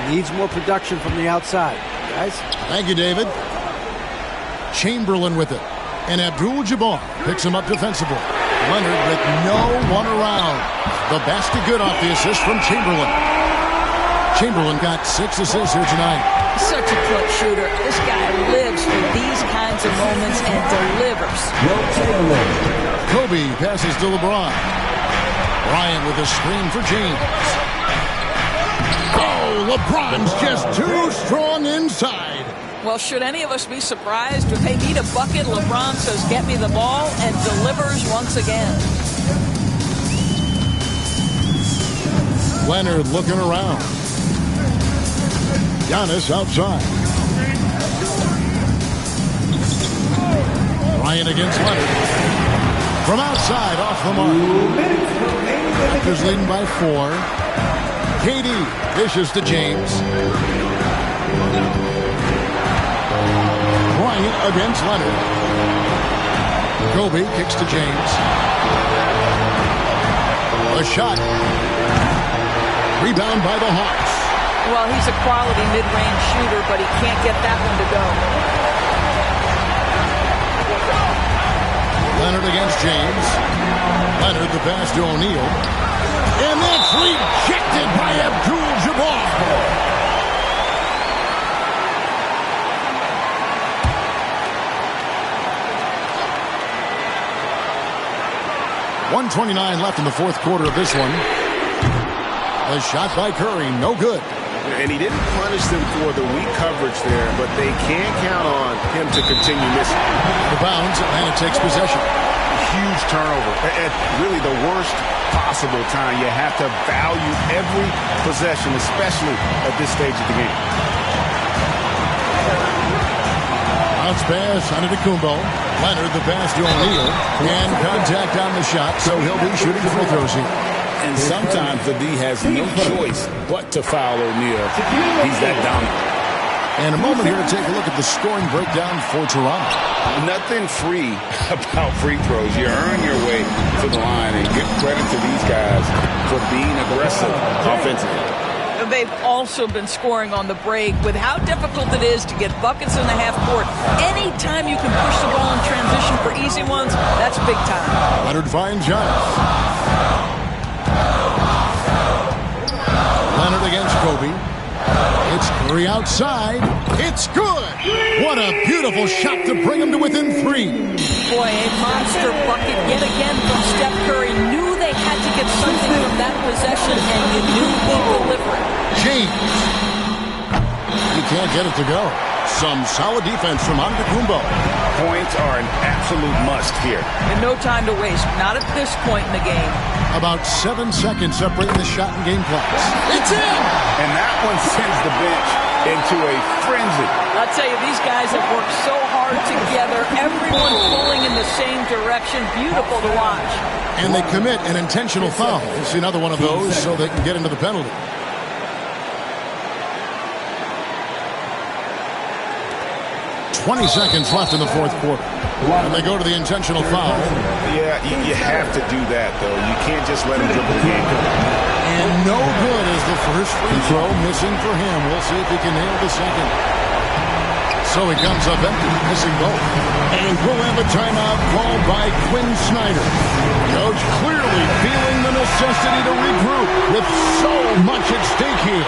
He needs more production from the outside. Guys? Thank you, David. Chamberlain with it. And Abdul-Jabbar picks him up defensively. Leonard with no one around. The basket good off the assist from Chamberlain. Chamberlain got 6 assists here tonight. Such a clutch shooter. This guy lives for these kinds of moments and delivers. Kobe passes to LeBron. Bryant with a screen for James. Oh, LeBron's just too strong inside. Well, should any of us be surprised if they need a bucket, LeBron says, get me the ball, and delivers once again. Leonard looking around. Giannis outside. Bryant against Leonard. From outside, off the mark. Raptors leading by 4. KD dishes to James. Bryant against Leonard. Kobe kicks to James. A shot. Rebound by the Hawks. Well, he's a quality mid-range shooter, but he can't get that one to go. Leonard against James. Leonard the pass to O'Neal. And that's rejected by Abdul-Jabbar. 1:29 left in the fourth quarter of this one. A shot by Curry, no good. And he didn't punish them for the weak coverage there, but they can't count on him to continue missing. The bounds, and it takes possession. Huge turnover at really the worst possible time. You have to value every possession, especially at this stage of the game. Bounce pass, Antetokounmpo. Leonard the pass to O'Neal. And contact on the shot, so he'll be shooting free throws here. And sometimes the D has no choice but to foul O'Neal. He's that dominant. And a moment here to take a look at the scoring breakdown for Toronto. Nothing free about free throws. You earn your way to the line, and give credit to these guys for being aggressive offensively. They've also been scoring on the break. With how difficult it is to get buckets in the half court, anytime you can push the ball in transition for easy ones, that's big time. Leonard finds Giannis. Leonard against Kobe. It's Curry outside. It's good. What a beautiful shot to bring him to within 3. Boy, a monster bucket yet again from Steph Curry. Knew they had to get something from that possession, and you knew he'd deliver it. James. He can't get it to go. Some solid defense from Antetokounmpo. Points are an absolute must here. And no time to waste. Not at this point in the game. About 7 seconds separating the shot and game clocks. It's in! And that one sends the bench into a frenzy. I'll tell you, these guys have worked so hard together. Everyone pulling in the same direction. Beautiful to watch. And they commit an intentional foul. It's another one of those so they can get into the penalty. 20 seconds left in the fourth quarter. And they go to the intentional foul. Yeah, you have to do that, though. You can't just let him dribble the game. And no good is the first free throw, missing for him. We'll see if he can nail the second. So he comes up empty, missing both. And we'll have a timeout called by Quinn Snyder. Coach clearly feeling the necessity to regroup with so much at stake here.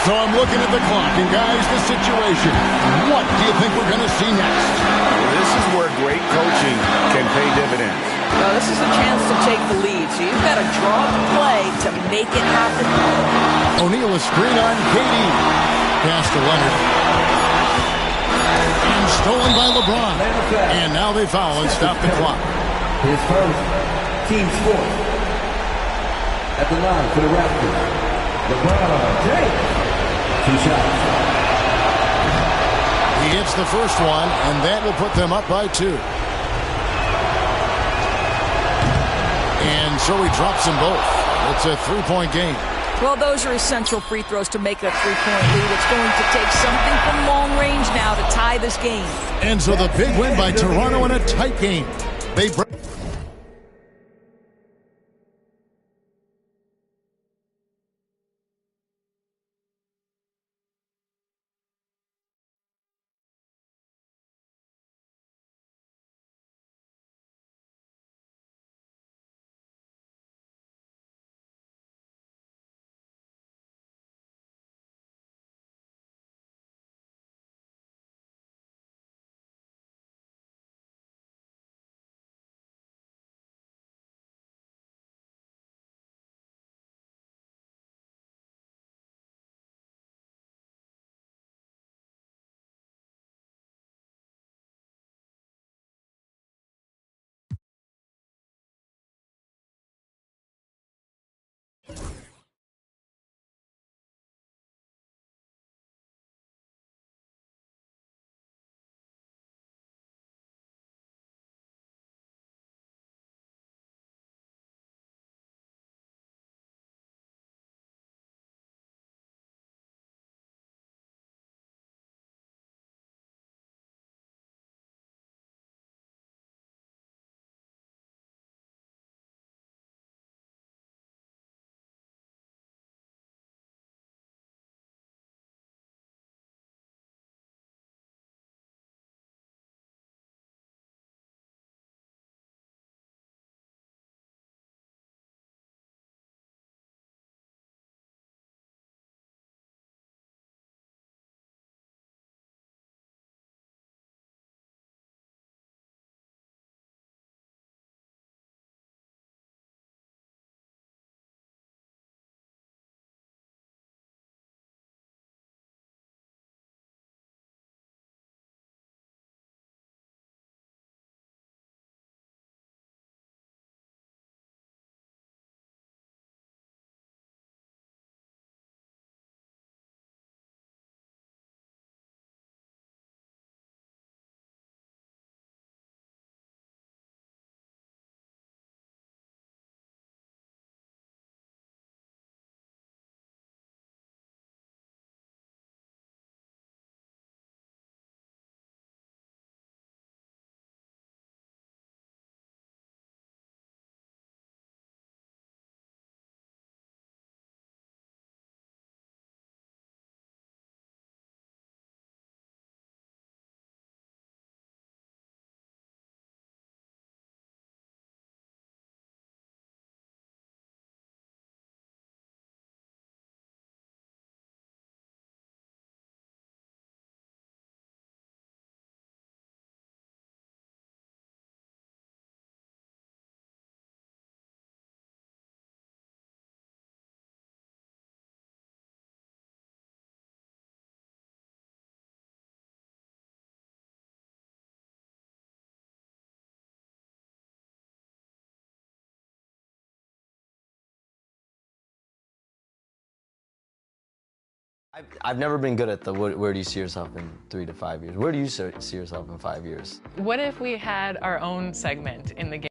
So I'm looking at the clock, and guys, the situation. What do you think we're going to see next? This is where great coaching can pay dividends. Well, this is a chance to take the lead, so you've got to draw the play to make it happen. O'Neal a screen on KD. Pass to Leonard. And stolen by LeBron. And now they foul and stop the clock. His first, team's fourth. At the line for the Raptors, LeBron James. 2 shots. He hits the first one, and that will put them up by 2. And so he drops them both. It's a 3-point game. Well, those are essential free throws to make that 3-point lead. It's going to take something from long range now to tie this game. And so the big win by Toronto in a tight game. They break. I've never been good at the where do you see yourself in 3 to 5 years? Where do you see yourself in 5 years? What if we had our own segment in the game?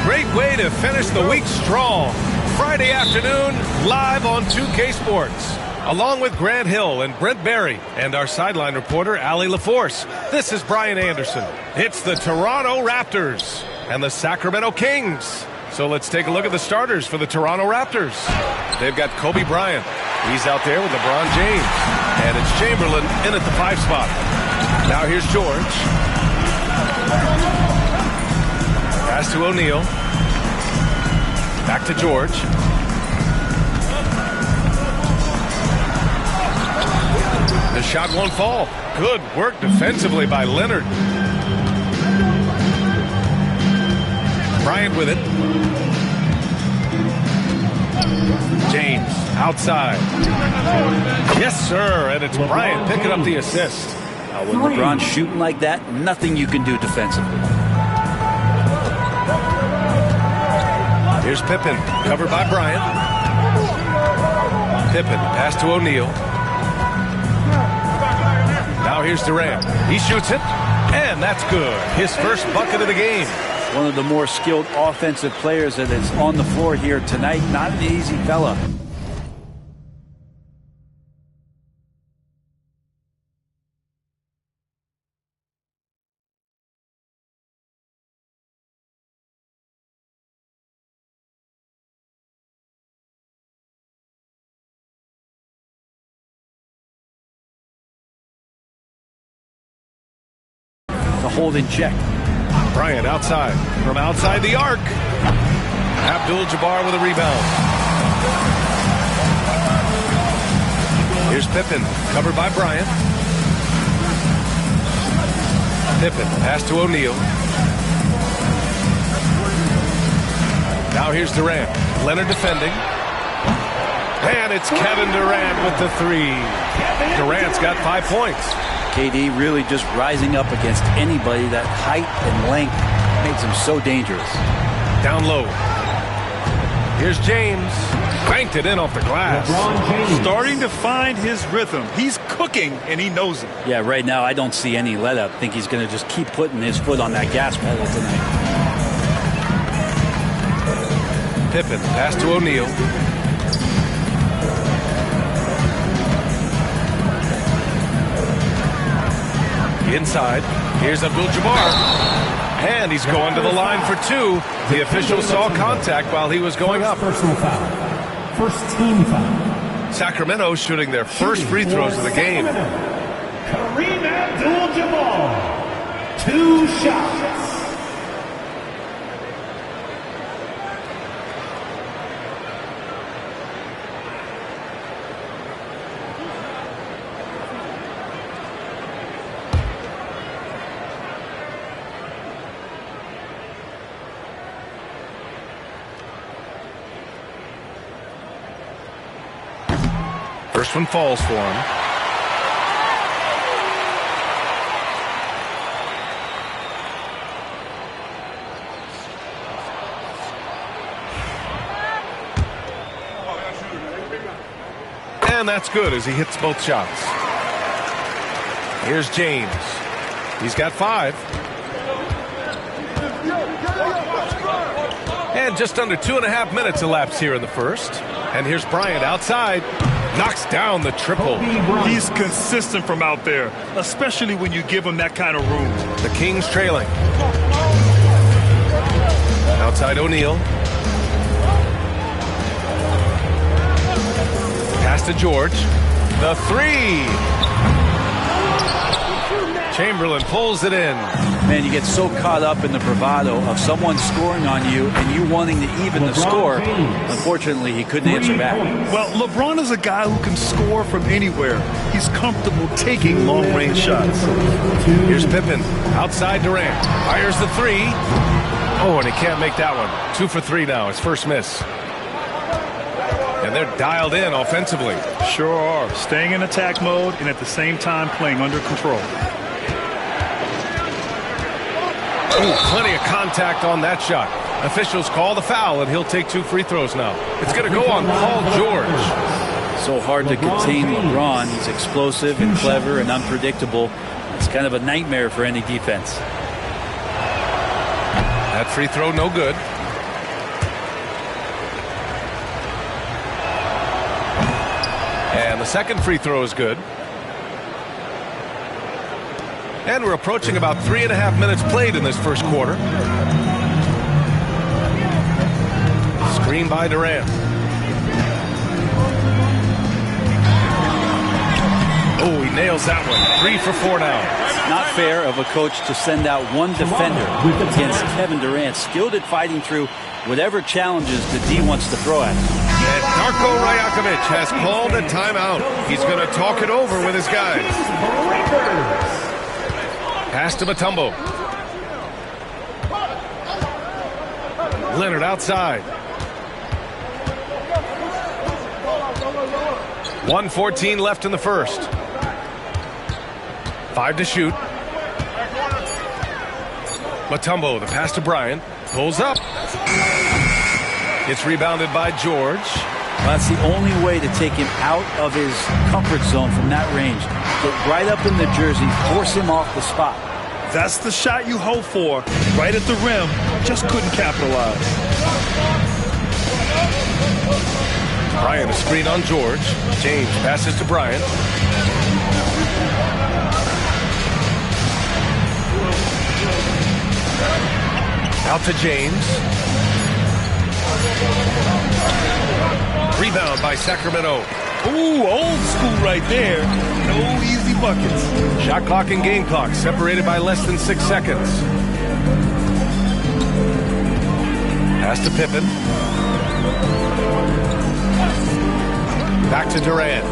Great way to finish the week strong. Friday afternoon, live on 2K Sports. Along with Grant Hill and Brent Berry and our sideline reporter, Allie LaForce, this is Brian Anderson. It's the Toronto Raptors and the Sacramento Kings. So let's take a look at the starters for the Toronto Raptors. They've got Kobe Bryant. He's out there with LeBron James. And it's Chamberlain in at the 5 spot. Now here's George. Pass to O'Neal. Back to George. The shot won't fall. Good work defensively by Leonard. Bryant with it. James outside. Yes, sir. And it's Bryant picking up the assist. When LeBron's shooting like that, nothing you can do defensively. Here's Pippen, covered by Bryant. Pippen, pass to O'Neal. Now here's Durant. He shoots it, and that's good. His first bucket of the game. One of the more skilled offensive players that is on the floor here tonight. Not an easy fella. To hold in check. Bryant outside. From outside the arc. Abdul-Jabbar with a rebound. Here's Pippen, covered by Bryant. Pippen, pass to O'Neal. Now here's Durant. Leonard defending. And it's Kevin Durant with the 3. Durant's got 5 points. KD really just rising up against anybody. That height and length makes him so dangerous. Down low. Here's James. Banked it in off the glass. Starting to find his rhythm. He's cooking, and he knows it. Yeah, right now I don't see any let up. I think he's going to just keep putting his foot on that gas pedal tonight. Pippen. Pass to O'Neal. Inside. Here's Abdul-Jabbar. And he's going to the line for two. The official saw contact while he was going up. Personal foul. First team foul. Sacramento shooting their first free throws of the game. Kareem Abdul-Jabbar. 2 shots. First one falls for him. And that's good as he hits both shots. Here's James. He's got 5. And just under 2.5 minutes elapsed here in the first. And here's Bryant outside. Knocks down the triple. He's consistent from out there, especially when you give him that kind of room. The Kings trailing. Outside O'Neal. Pass to George. The 3. Chamberlain pulls it in. Man, you get so caught up in the bravado of someone scoring on you and you wanting to even the score. Unfortunately, he couldn't answer back. Well, LeBron is a guy who can score from anywhere. He's comfortable taking long-range shots. Here's Pippen. Outside Durant. Fires the 3. Oh, and he can't make that one. 2 for 3 now. His first miss. And they're dialed in offensively. Sure are. Staying in attack mode and at the same time playing under control. Ooh, plenty of contact on that shot. Officials call the foul, and he'll take 2 free throws now. It's going to go on Paul George. So hard to contain LeBron. He's explosive and clever and unpredictable. It's kind of a nightmare for any defense. That free throw, no good. And the second free throw is good. And we're approaching about 3.5 minutes played in this first quarter. Screen by Durant. Oh, he nails that one. 3 for 4 now. Not fair of a coach to send out one defender against Kevin Durant, skilled at fighting through whatever challenges the D wants to throw at him. And Darko Rajakovic has called a timeout. He's going to talk it over with his guys. Pass to Mutombo. Leonard outside. 1:14 left in the first. 5 to shoot. Mutombo, the pass to Bryant. Pulls up. It's rebounded by George. Well, that's the only way to take him out of his comfort zone from that range. Get right up in the jersey, force him off the spot. That's the shot you hope for. Right at the rim, just couldn't capitalize. Bryant, a screen on George. James passes to Bryant. Out to James. Rebound by Sacramento. Ooh, old school right there. No easy buckets. Shot clock and game clock separated by less than 6 seconds. Pass to Pippen. Back to Durant.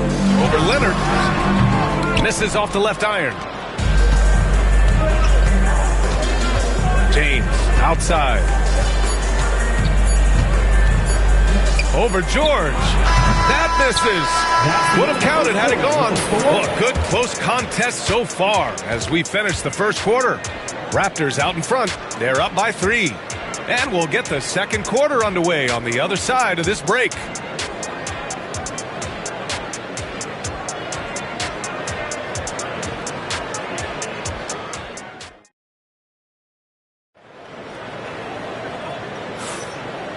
Over Leonard. Misses off the left iron. James outside. Over George. That misses. Would have counted had it gone. Well, a good close contest so far as we finish the first quarter. Raptors out in front. They're up by 3. And we'll get the second quarter underway on the other side of this break.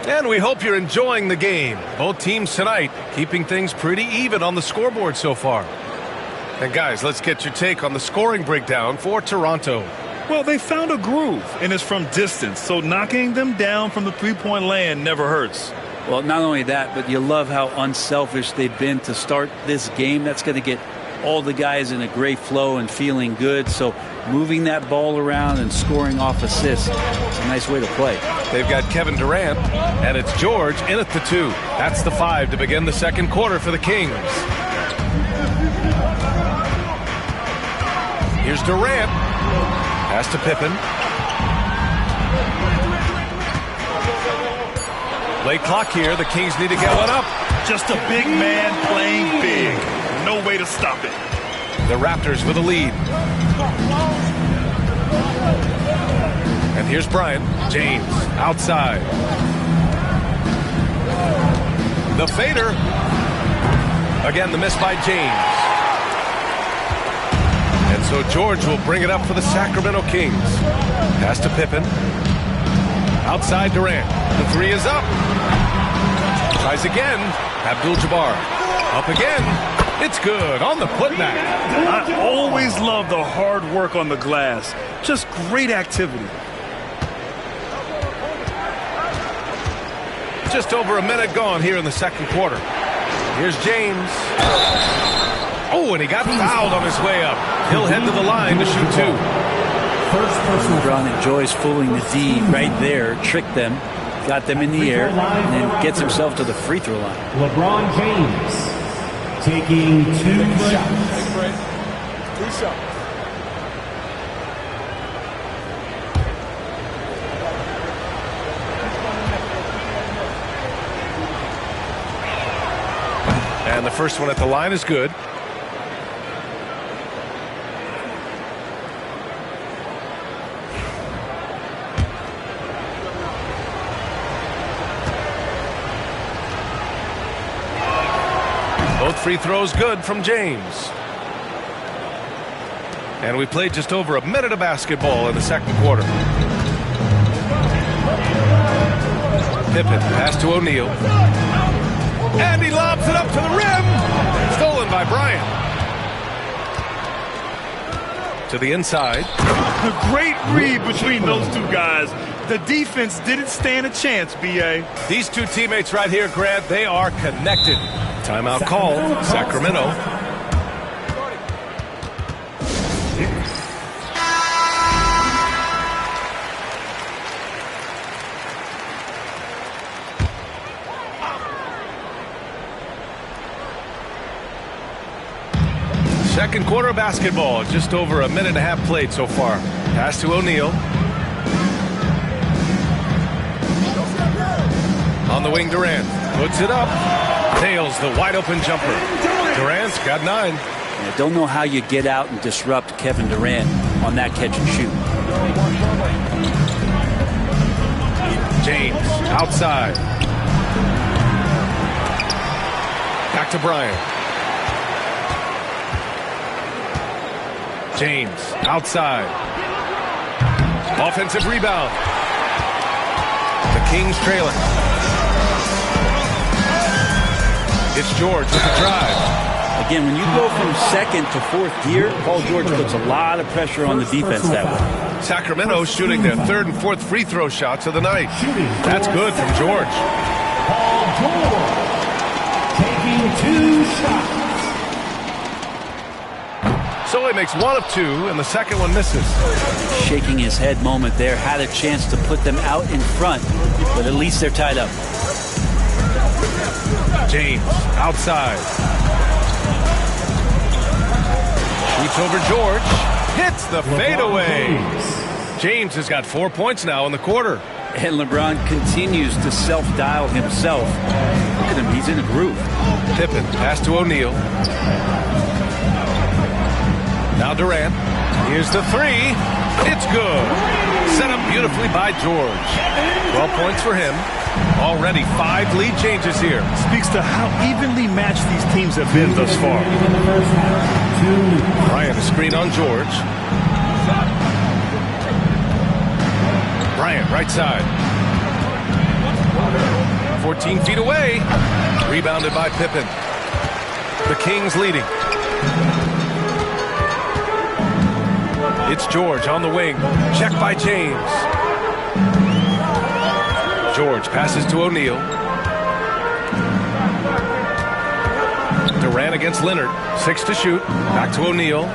And we hope you're enjoying the game. Both teams tonight keeping things pretty even on the scoreboard so far. And guys, let's get your take on the scoring breakdown for Toronto. Well, they found a groove, and it's from distance, so knocking them down from the three-point land never hurts. Well, not only that, but you love how unselfish they've been to start this game. That's going to get all the guys in a great flow and feeling good. So moving that ball around and scoring off assists, it's a nice way to play. They've got Kevin Durant, and it's George in at the 2. That's the 5 to begin the second quarter for the Kings. Here's Durant. Pass to Pippen. Late clock here. The Kings need to get one up. Just a big man playing big. No way to stop it. The Raptors with a lead. And here's Bryant. James outside. The fader. Again, the miss by James. And so George will bring it up for the Sacramento Kings. Pass to Pippen. Outside Durant. The 3 is up. Tries again. Abdul-Jabbar. Up again. It's good on the putback. I always love the hard work on the glass. Just great activity. Just over a minute gone here in the second quarter. Here's James. Oh, and he got fouled on his way up. He'll head to the line to shoot 2. LeBron enjoys fooling the D right there, tricked them, got them in the air, and then gets himself to the free throw line. LeBron James taking 2 shots. 2 shots. And the first one at the line is good. Both free throws good from James. And we played just over a minute of basketball in the second quarter. Pippen pass to O'Neal. And he lobs it up to the rim. Stolen by Bryant. To the inside. A great read between those two guys. The defense didn't stand a chance, B.A. These two teammates right here, Grant, they are connected. Timeout called. Sacramento. Second quarter basketball, just over a minute and a half played so far. Pass to O'Neal. On the wing, Durant puts it up. Nails the wide open jumper. Durant's got 9. I don't know how you get out and disrupt Kevin Durant on that catch and shoot. James outside. Back to Bryant. James outside. Offensive rebound. The Kings trailing. It's George with the drive. Again, when you go from second to fourth gear, Paul George puts a lot of pressure on the defense that way. Sacramento shooting their third and fourth free throw shots of the night. That's good from George. Paul George taking 2 shots. So he makes 1 of 2, and the second one misses. Shaking his head moment there. Had a chance to put them out in front, but at least they're tied up. James outside. Shoots over George. Hits the fadeaway. James has got 4 points now in the quarter. And LeBron continues to self-dial himself. Look at him. He's in a groove. Pippen pass to O'Neal. Now Durant. Here's the 3. It's good. Set up beautifully by George. 12 points for him. Already 5 lead changes here. Speaks to how evenly matched these teams have been thus far. Bryant a screen on George. Bryant right side. 14 feet away. Rebounded by Pippen. The Kings leading. It's George on the wing. Check by James. George passes to O'Neal. Durant against Leonard. 6 to shoot. Back to O'Neal.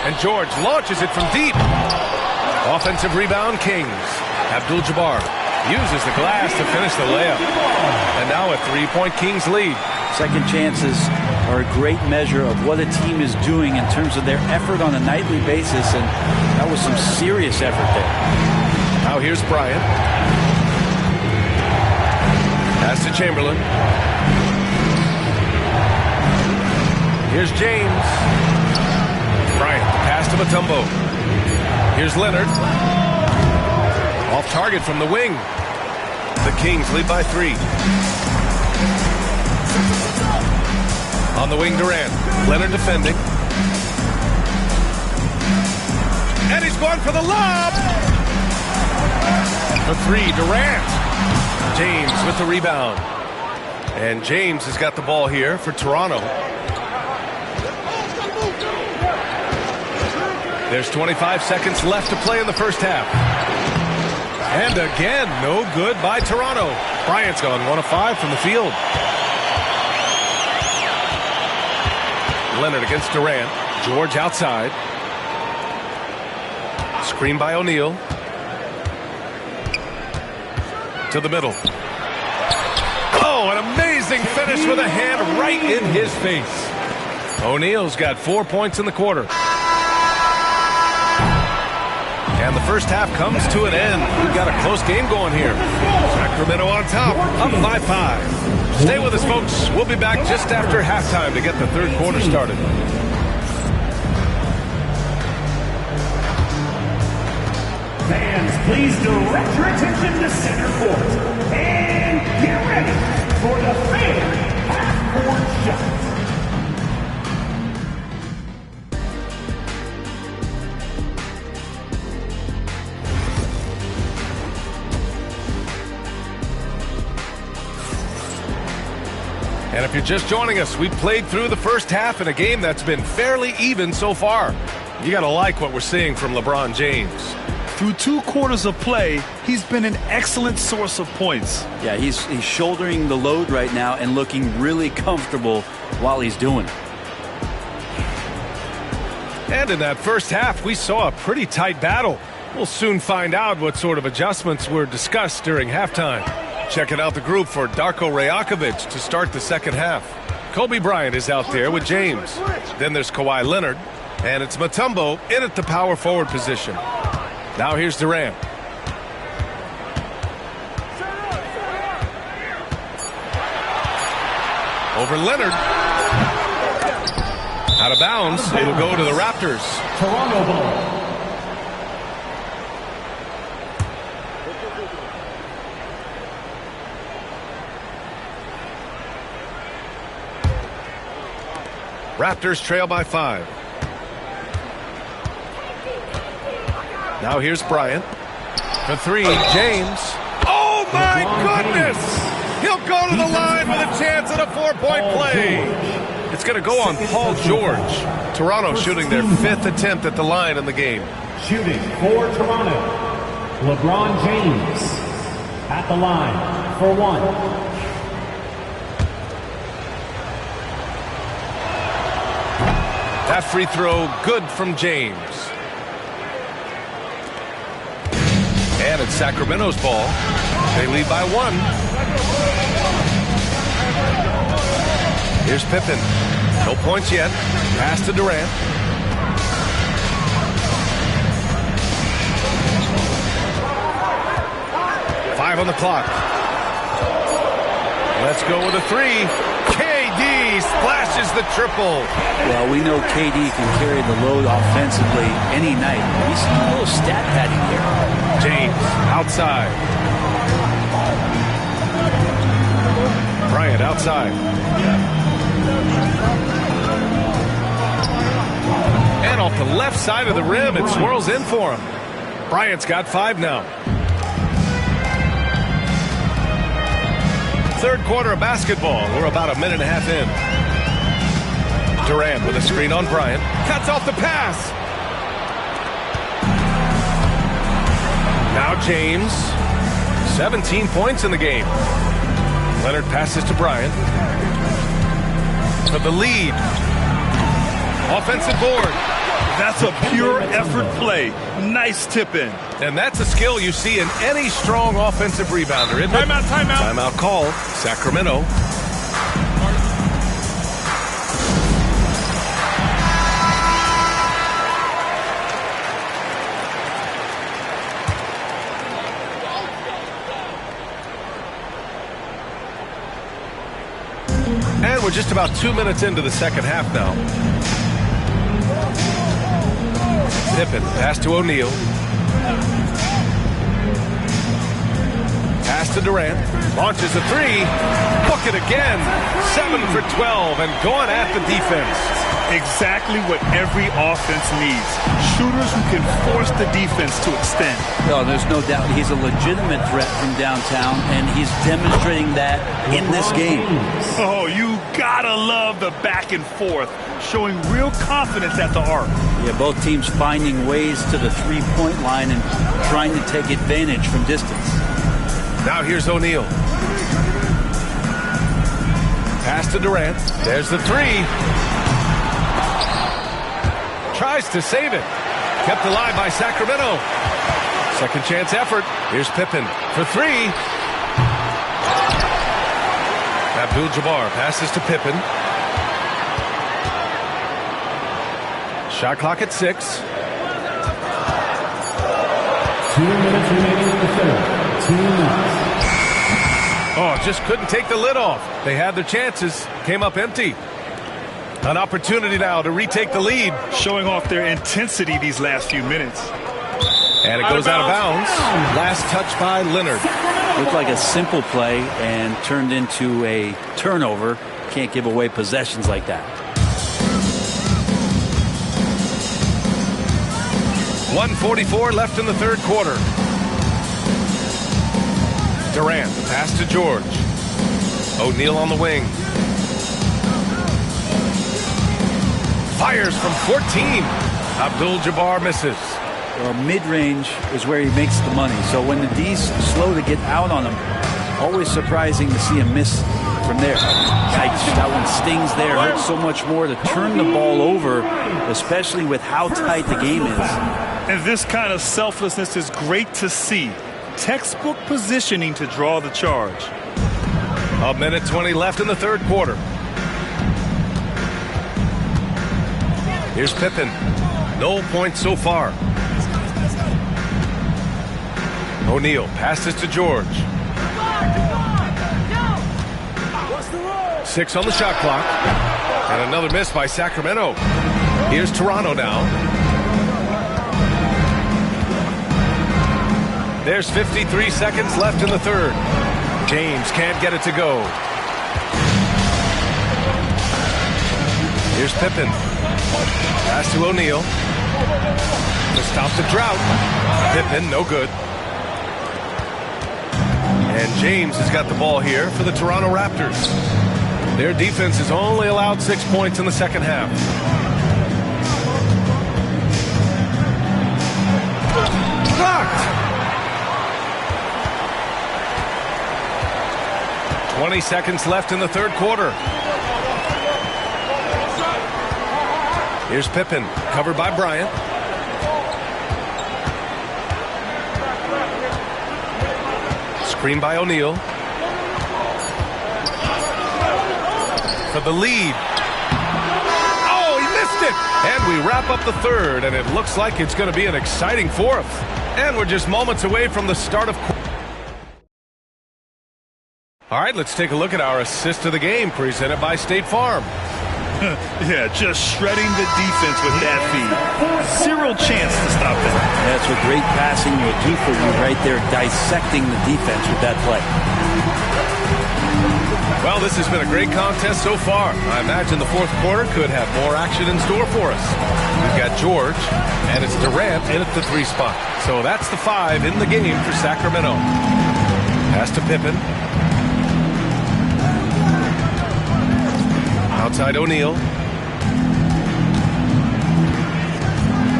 And George launches it from deep. Offensive rebound, Kings. Abdul-Jabbar uses the glass to finish the layup. And now a 3-point Kings lead. Second chances are a great measure of what a team is doing in terms of their effort on a nightly basis, and that was some serious effort there. Now here's Bryant. Pass to Chamberlain. Here's James. Bryant, pass to Mutombo. Here's Leonard. Off target from the wing. The Kings lead by 3. On the wing, Durant. Leonard defending. And he's going for the lob. For 3, Durant. James with the rebound. And James has got the ball here for Toronto. There's 25 seconds left to play in the first half. And again, no good by Toronto. Bryant's gone 1 of 5 from the field. Leonard against Durant. George outside. Screen by O'Neal. To the middle. Oh, an amazing finish with a hand right in his face. O'Neal's got 4 points in the quarter. And the first half comes to an end. We've got a close game going here. Sacramento on top, up by 5. Stay with us, folks. We'll be back just after halftime to get the third quarter started. Fans, please direct your attention to center court. And get ready for the fan half-court shot. And if you're just joining us, we played through the first half in a game that's been fairly even so far. You got to like what we're seeing from LeBron James. Through 2 quarters of play, he's been an excellent source of points. Yeah, he's shouldering the load right now and looking really comfortable while he's doing it. And in that first half, we saw a pretty tight battle. We'll soon find out what sort of adjustments were discussed during halftime. Checking out the group for Darko Rajakovic to start the second half. Kobe Bryant is out there with James. Then there's Kawhi Leonard. And it's Mutombo in at the power forward position. Now here's Durant. Over Leonard. Out of bounds. It'll go to the Raptors. Toronto ball. Raptors trail by 5. Now here's Bryant. For 3, James. Oh my goodness! He'll go to the line with a chance at a 4-point play. It's going to go on Paul George. Toronto shooting their 5th attempt at the line in the game. Shooting for Toronto, LeBron James at the line for 1. That free throw good from James. And it's Sacramento's ball. They lead by 1. Here's Pippen. No points yet. Pass to Durant. Five on the clock. Let's go with a 3. KD splashes the triple. Well, we know KD can carry the load offensively any night. We see a little stat padding here. James outside. Bryant outside. And off the left side of the rim, it swirls in for him. Bryant's got 5 now. third quarter of basketball. We're about a minute and a half in. Durant with a screen on Bryant. Cuts off the pass. Now James. 17 points in the game. Leonard passes to Bryant. For the lead. Offensive board. That's a pure effort play. Nice tip in. And that's a skill you see in any strong offensive rebounder, isn't it? Timeout, timeout. Timeout called. Sacramento. And we're just about 2 minutes into the second half now. Pippen, pass to O'Neal. Pass to Durant. Launches a three. Book it again. 7 for 12 and going at the defense. Exactly what every offense needs. Shooters who can force the defense to extend. No, there's no doubt he's a legitimate threat from downtown, and he's demonstrating that in this game. Oh, you gotta love the back and forth, showing real confidence at the arc. Yeah, both teams finding ways to the three-point line and trying to take advantage from distance. Now here's O'Neal. Pass to Durant. There's the three. Tries to save it. Kept alive by Sacramento. Second chance effort. Here's Pippen for three. Abdul-Jabbar passes to Pippen. Shot clock at 6. 2 minutes remaining in the third. 2 minutes. Oh, just couldn't take the lid off. They had their chances. Came up empty. An opportunity now to retake the lead. Showing off their intensity these last few minutes. And it goes out of bounds. Last touch by Leonard. Looked like a simple play and turned into a turnover. Can't give away possessions like that. 1:44 left in the third quarter. Durant, pass to George. O'Neal on the wing. Fires from 14. Abdul-Jabbar misses. Well, mid-range is where he makes the money. So when the D's slow to get out on him, always surprising to see him miss from there. Yikes, that one stings there. Hurts so much more to turn the ball over, especially with how tight the game is. And this kind of selflessness is great to see. Textbook positioning to draw the charge. A minute 20 left in the third quarter. Here's Pippen. No points so far. O'Neal passes to George. 6 on the shot clock. And another miss by Sacramento. Here's Toronto now. There's 53 seconds left in the third. James can't get it to go. Here's Pippen. Pass to O'Neal. To stop the drought. Pippen, no good. And James has got the ball here for the Toronto Raptors. Their defense has only allowed 6 points in the second half. Blocked! 20 seconds left in the third quarter. Here's Pippen, covered by Bryant. Screen by O'Neal. For the lead. Oh, he missed it! And we wrap up the third, and it looks like it's going to be an exciting fourth. And we're just moments away from the start of... All right, let's take a look at our assist of the game, presented by State Farm. Yeah, just shredding the defense with that feed. Zero chance to stop that. That's what great passing will do for you right there, dissecting the defense with that play. Well, this has been a great contest so far. I imagine the fourth quarter could have more action in store for us. We've got George, and it's Durant in at the 3 spot. So that's the 5 in the game for Sacramento. Pass to Pippen. Outside O'Neal.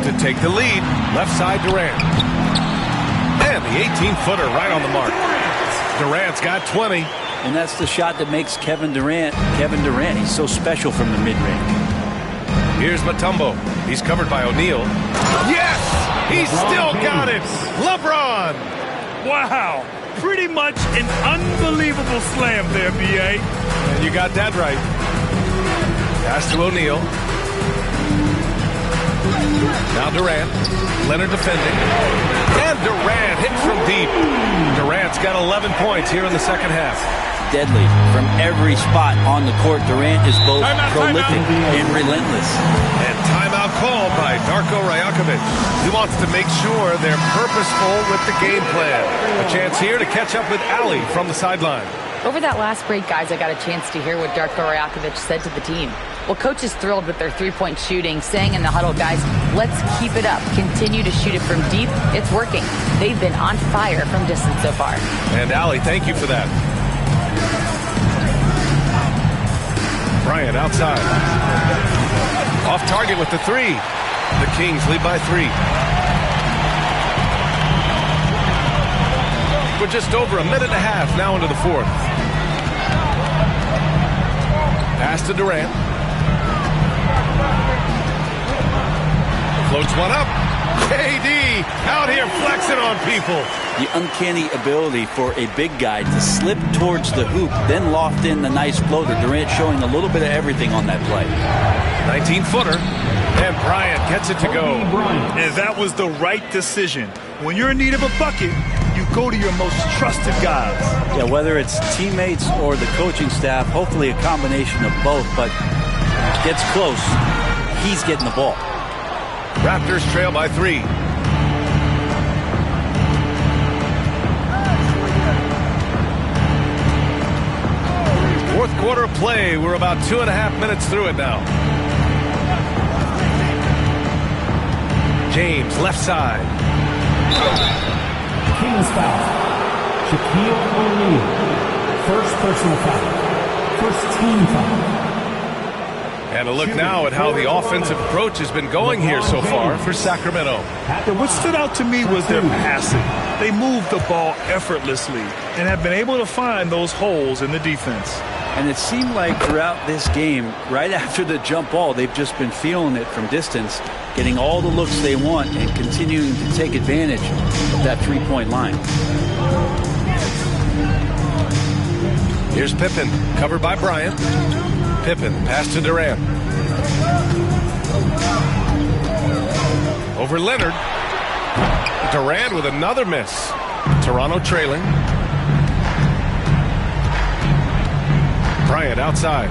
To take the lead. Left side Durant. And the 18-footer right on the mark. Durant's got 20. And that's the shot that makes Kevin Durant. He's so special from the mid-range. Here's Mutombo. He's covered by O'Neal. Yes! He's still got it! LeBron! Wow. Pretty much an unbelievable slam there, B.A. And you got that right. Pass to O'Neal. Now Durant. Leonard defending. And Durant hit from deep. Durant's got 11 points here in the second half. Deadly from every spot on the court. Durant is both prolific and relentless. And timeout called by Darko Rajakovic. He wants to make sure they're purposeful with the game plan. A chance here to catch up with Ali from the sideline. Over that last break, guys, I got a chance to hear what Darko Rajakovic said to the team. Well, coach is thrilled with their three-point shooting, saying in the huddle, guys, let's keep it up. Continue to shoot it from deep. It's working. They've been on fire from distance so far. And Ali, thank you for that. Bryant outside. Off target with the three. The Kings lead by 3. We're just over a minute and a half now into the fourth. Pass to Durant. Floats one up. KD out here flexing on people. The uncanny ability for a big guy to slip towards the hoop, then loft in the nice floater. Durant showing a little bit of everything on that play. 19-footer. And Bryant gets it to go. And that was the right decision. When you're in need of a bucket, you go to your most trusted guys. Yeah, whether it's teammates or the coaching staff, hopefully a combination of both, but gets close. He's getting the ball. Raptors trail by 3. Fourth quarter of play. We're about 2.5 minutes through it now. James, left side. Kings foul. Shaquille O'Neal. First personal foul. First team foul. And a look now at how the offensive approach has been going here so far for Sacramento. What stood out to me was their passing. They moved the ball effortlessly and have been able to find those holes in the defense. And it seemed like throughout this game, right after the jump ball, they've just been feeling it from distance, getting all the looks they want and continuing to take advantage of that three-point line. Here's Pippen, covered by Bryant. Pippen, pass to Durant. Over Leonard. Durant with another miss. Toronto trailing. Bryant outside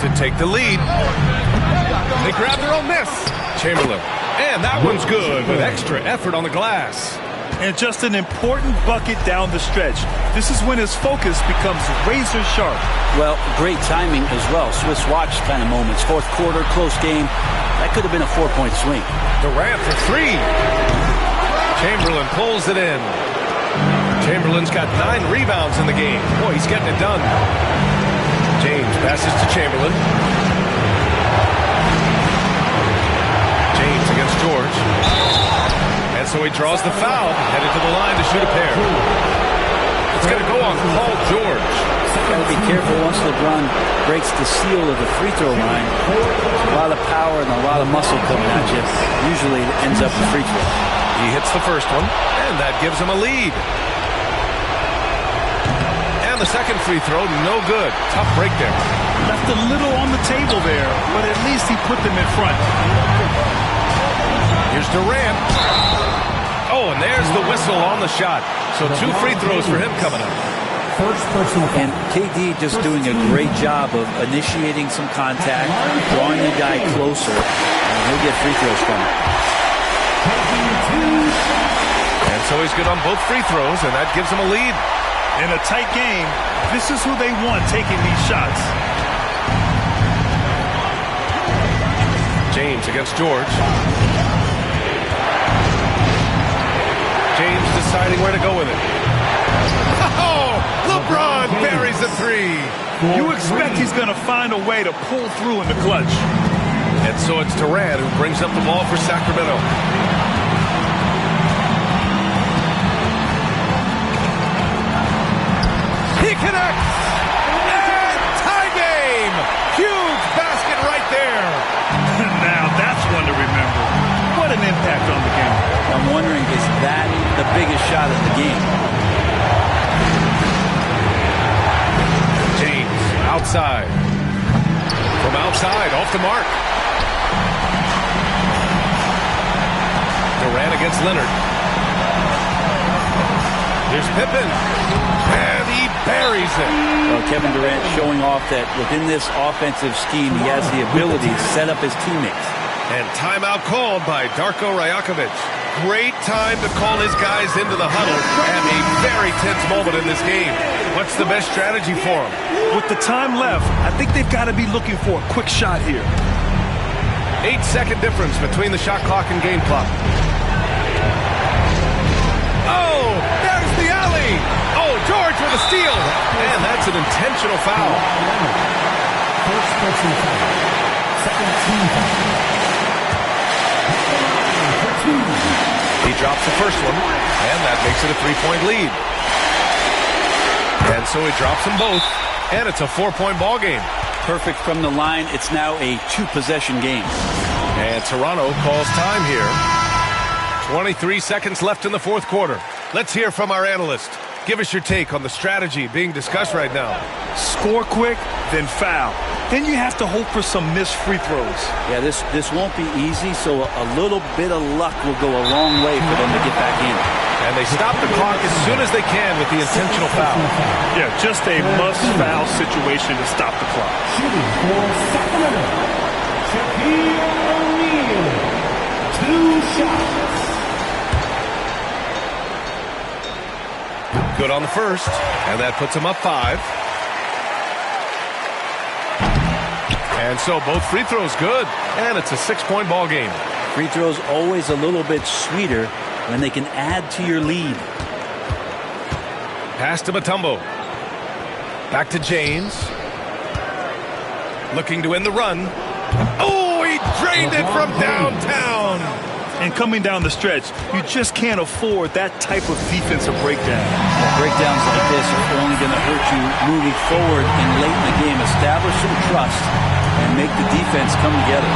to take the lead. They grab their own miss. Chamberlain. And that one's good with extra effort on the glass. And just an important bucket down the stretch. This is when his focus becomes razor sharp. Well, great timing as well. Swiss watch kind of moments. Fourth quarter, close game. That could have been a 4-point swing. Durant for 3. Chamberlain pulls it in. Chamberlain's got 9 rebounds in the game. Boy, he's getting it done. James passes to Chamberlain. James against George. And so he draws the foul, headed to the line to shoot a pair. It's going to go on Paul George. Got to be careful once LeBron breaks the seal of the free throw line. There's a lot of power and a lot of muscle coming at you. Usually it ends up a free throw. He hits the first one, and that gives him a lead. And the second free throw, no good. Tough break there. Left a little on the table there, but at least he put them in front. Here's Durant. Oh, and there's the whistle on the shot. So 2 free throws for him coming up. And KD just doing a great job of initiating some contact, drawing the guy closer, and he'll get free throws coming. And so he's good on both free throws, and that gives him a lead. In a tight game, this is who they want taking these shots. James against George. James deciding where to go with it. Oh, LeBron buries a 3. You expect he's going to find a way to pull through in the clutch. And so it's Durant who brings up the ball for Sacramento. He connects! And tie game! Huge basket right there! Now that's one to remember. What an impact on the game. I'm wondering, is that the biggest shot of the game? James, outside. From outside, off the mark. Durant against Leonard. Here's Pippen. And he buries it. Well, Kevin Durant showing off that within this offensive scheme, he has the ability to set up his teammates. And timeout called by Darko Rajakovic. Great time to call his guys into the huddle at a very tense moment in this game. What's the best strategy for him? With the time left, I think they've got to be looking for a quick shot here. 8-second difference between the shot clock and game clock. Oh, there's the alley. Oh, George with a steal. And that's an intentional foul. First personal foul. Second team foul. He drops the first one, and that makes it a 3-point lead. And so he drops them both, and it's a 4-point ball game. Perfect from the line. It's now a 2-possession game. And Toronto calls time here. 23 seconds left in the fourth quarter. Let's hear from our analyst. Give us your take on the strategy being discussed right now. Score quick, then foul. Then you have to hope for some missed free throws. Yeah, this won't be easy, so a little bit of luck will go a long way for them to get back in. And they stop the clock as soon as they can with the intentional foul. Yeah, just a must-foul situation to stop the clock. Shooting for Sacramento, Shaquille O'Neal. 2 shots. Good on the first, and that puts him up 5. And so both free throws good, and it's a 6-point ball game. Free throws always a little bit sweeter when they can add to your lead. Pass to Mutombo. Back to James. Looking to end the run. Oh, he drained it from downtown. And coming down the stretch, you just can't afford that type of defensive breakdown. Well, breakdowns like this are only going to hurt you moving forward and late in the game. Establish some trust and make the defense come together.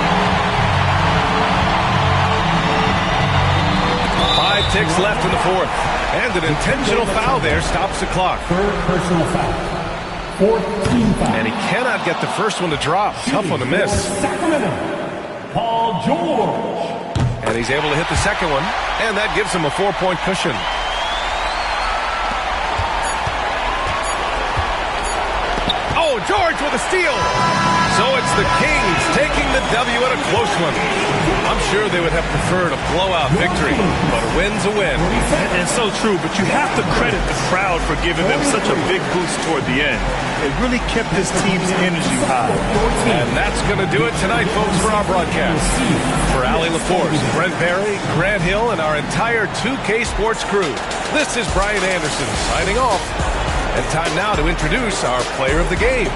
5 ticks left in the fourth. And an intentional foul there stops the clock. Third personal foul. Fourth team foul. And he cannot get the first one to drop. Tough one to miss. Sacramento, Paul George. And he's able to hit the second one, and that gives him a 4-point cushion. Oh, George with a steal. So it's the Kings taking the W at a close one. I'm sure they would have preferred a blowout victory, but a win's a win. And so true, but you have to credit the crowd for giving them such a big boost toward the end. It really kept this team's energy high. And that's going to do it tonight, folks, for our broadcast. For Allie LaForce, Brent Barry, Grant Hill, and our entire 2K Sports crew, this is Brian Anderson signing off. And time now to introduce our player of the game.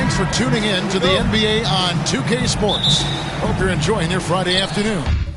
Thanks for tuning in to the NBA on 2K Sports. Hope you're enjoying your Friday afternoon.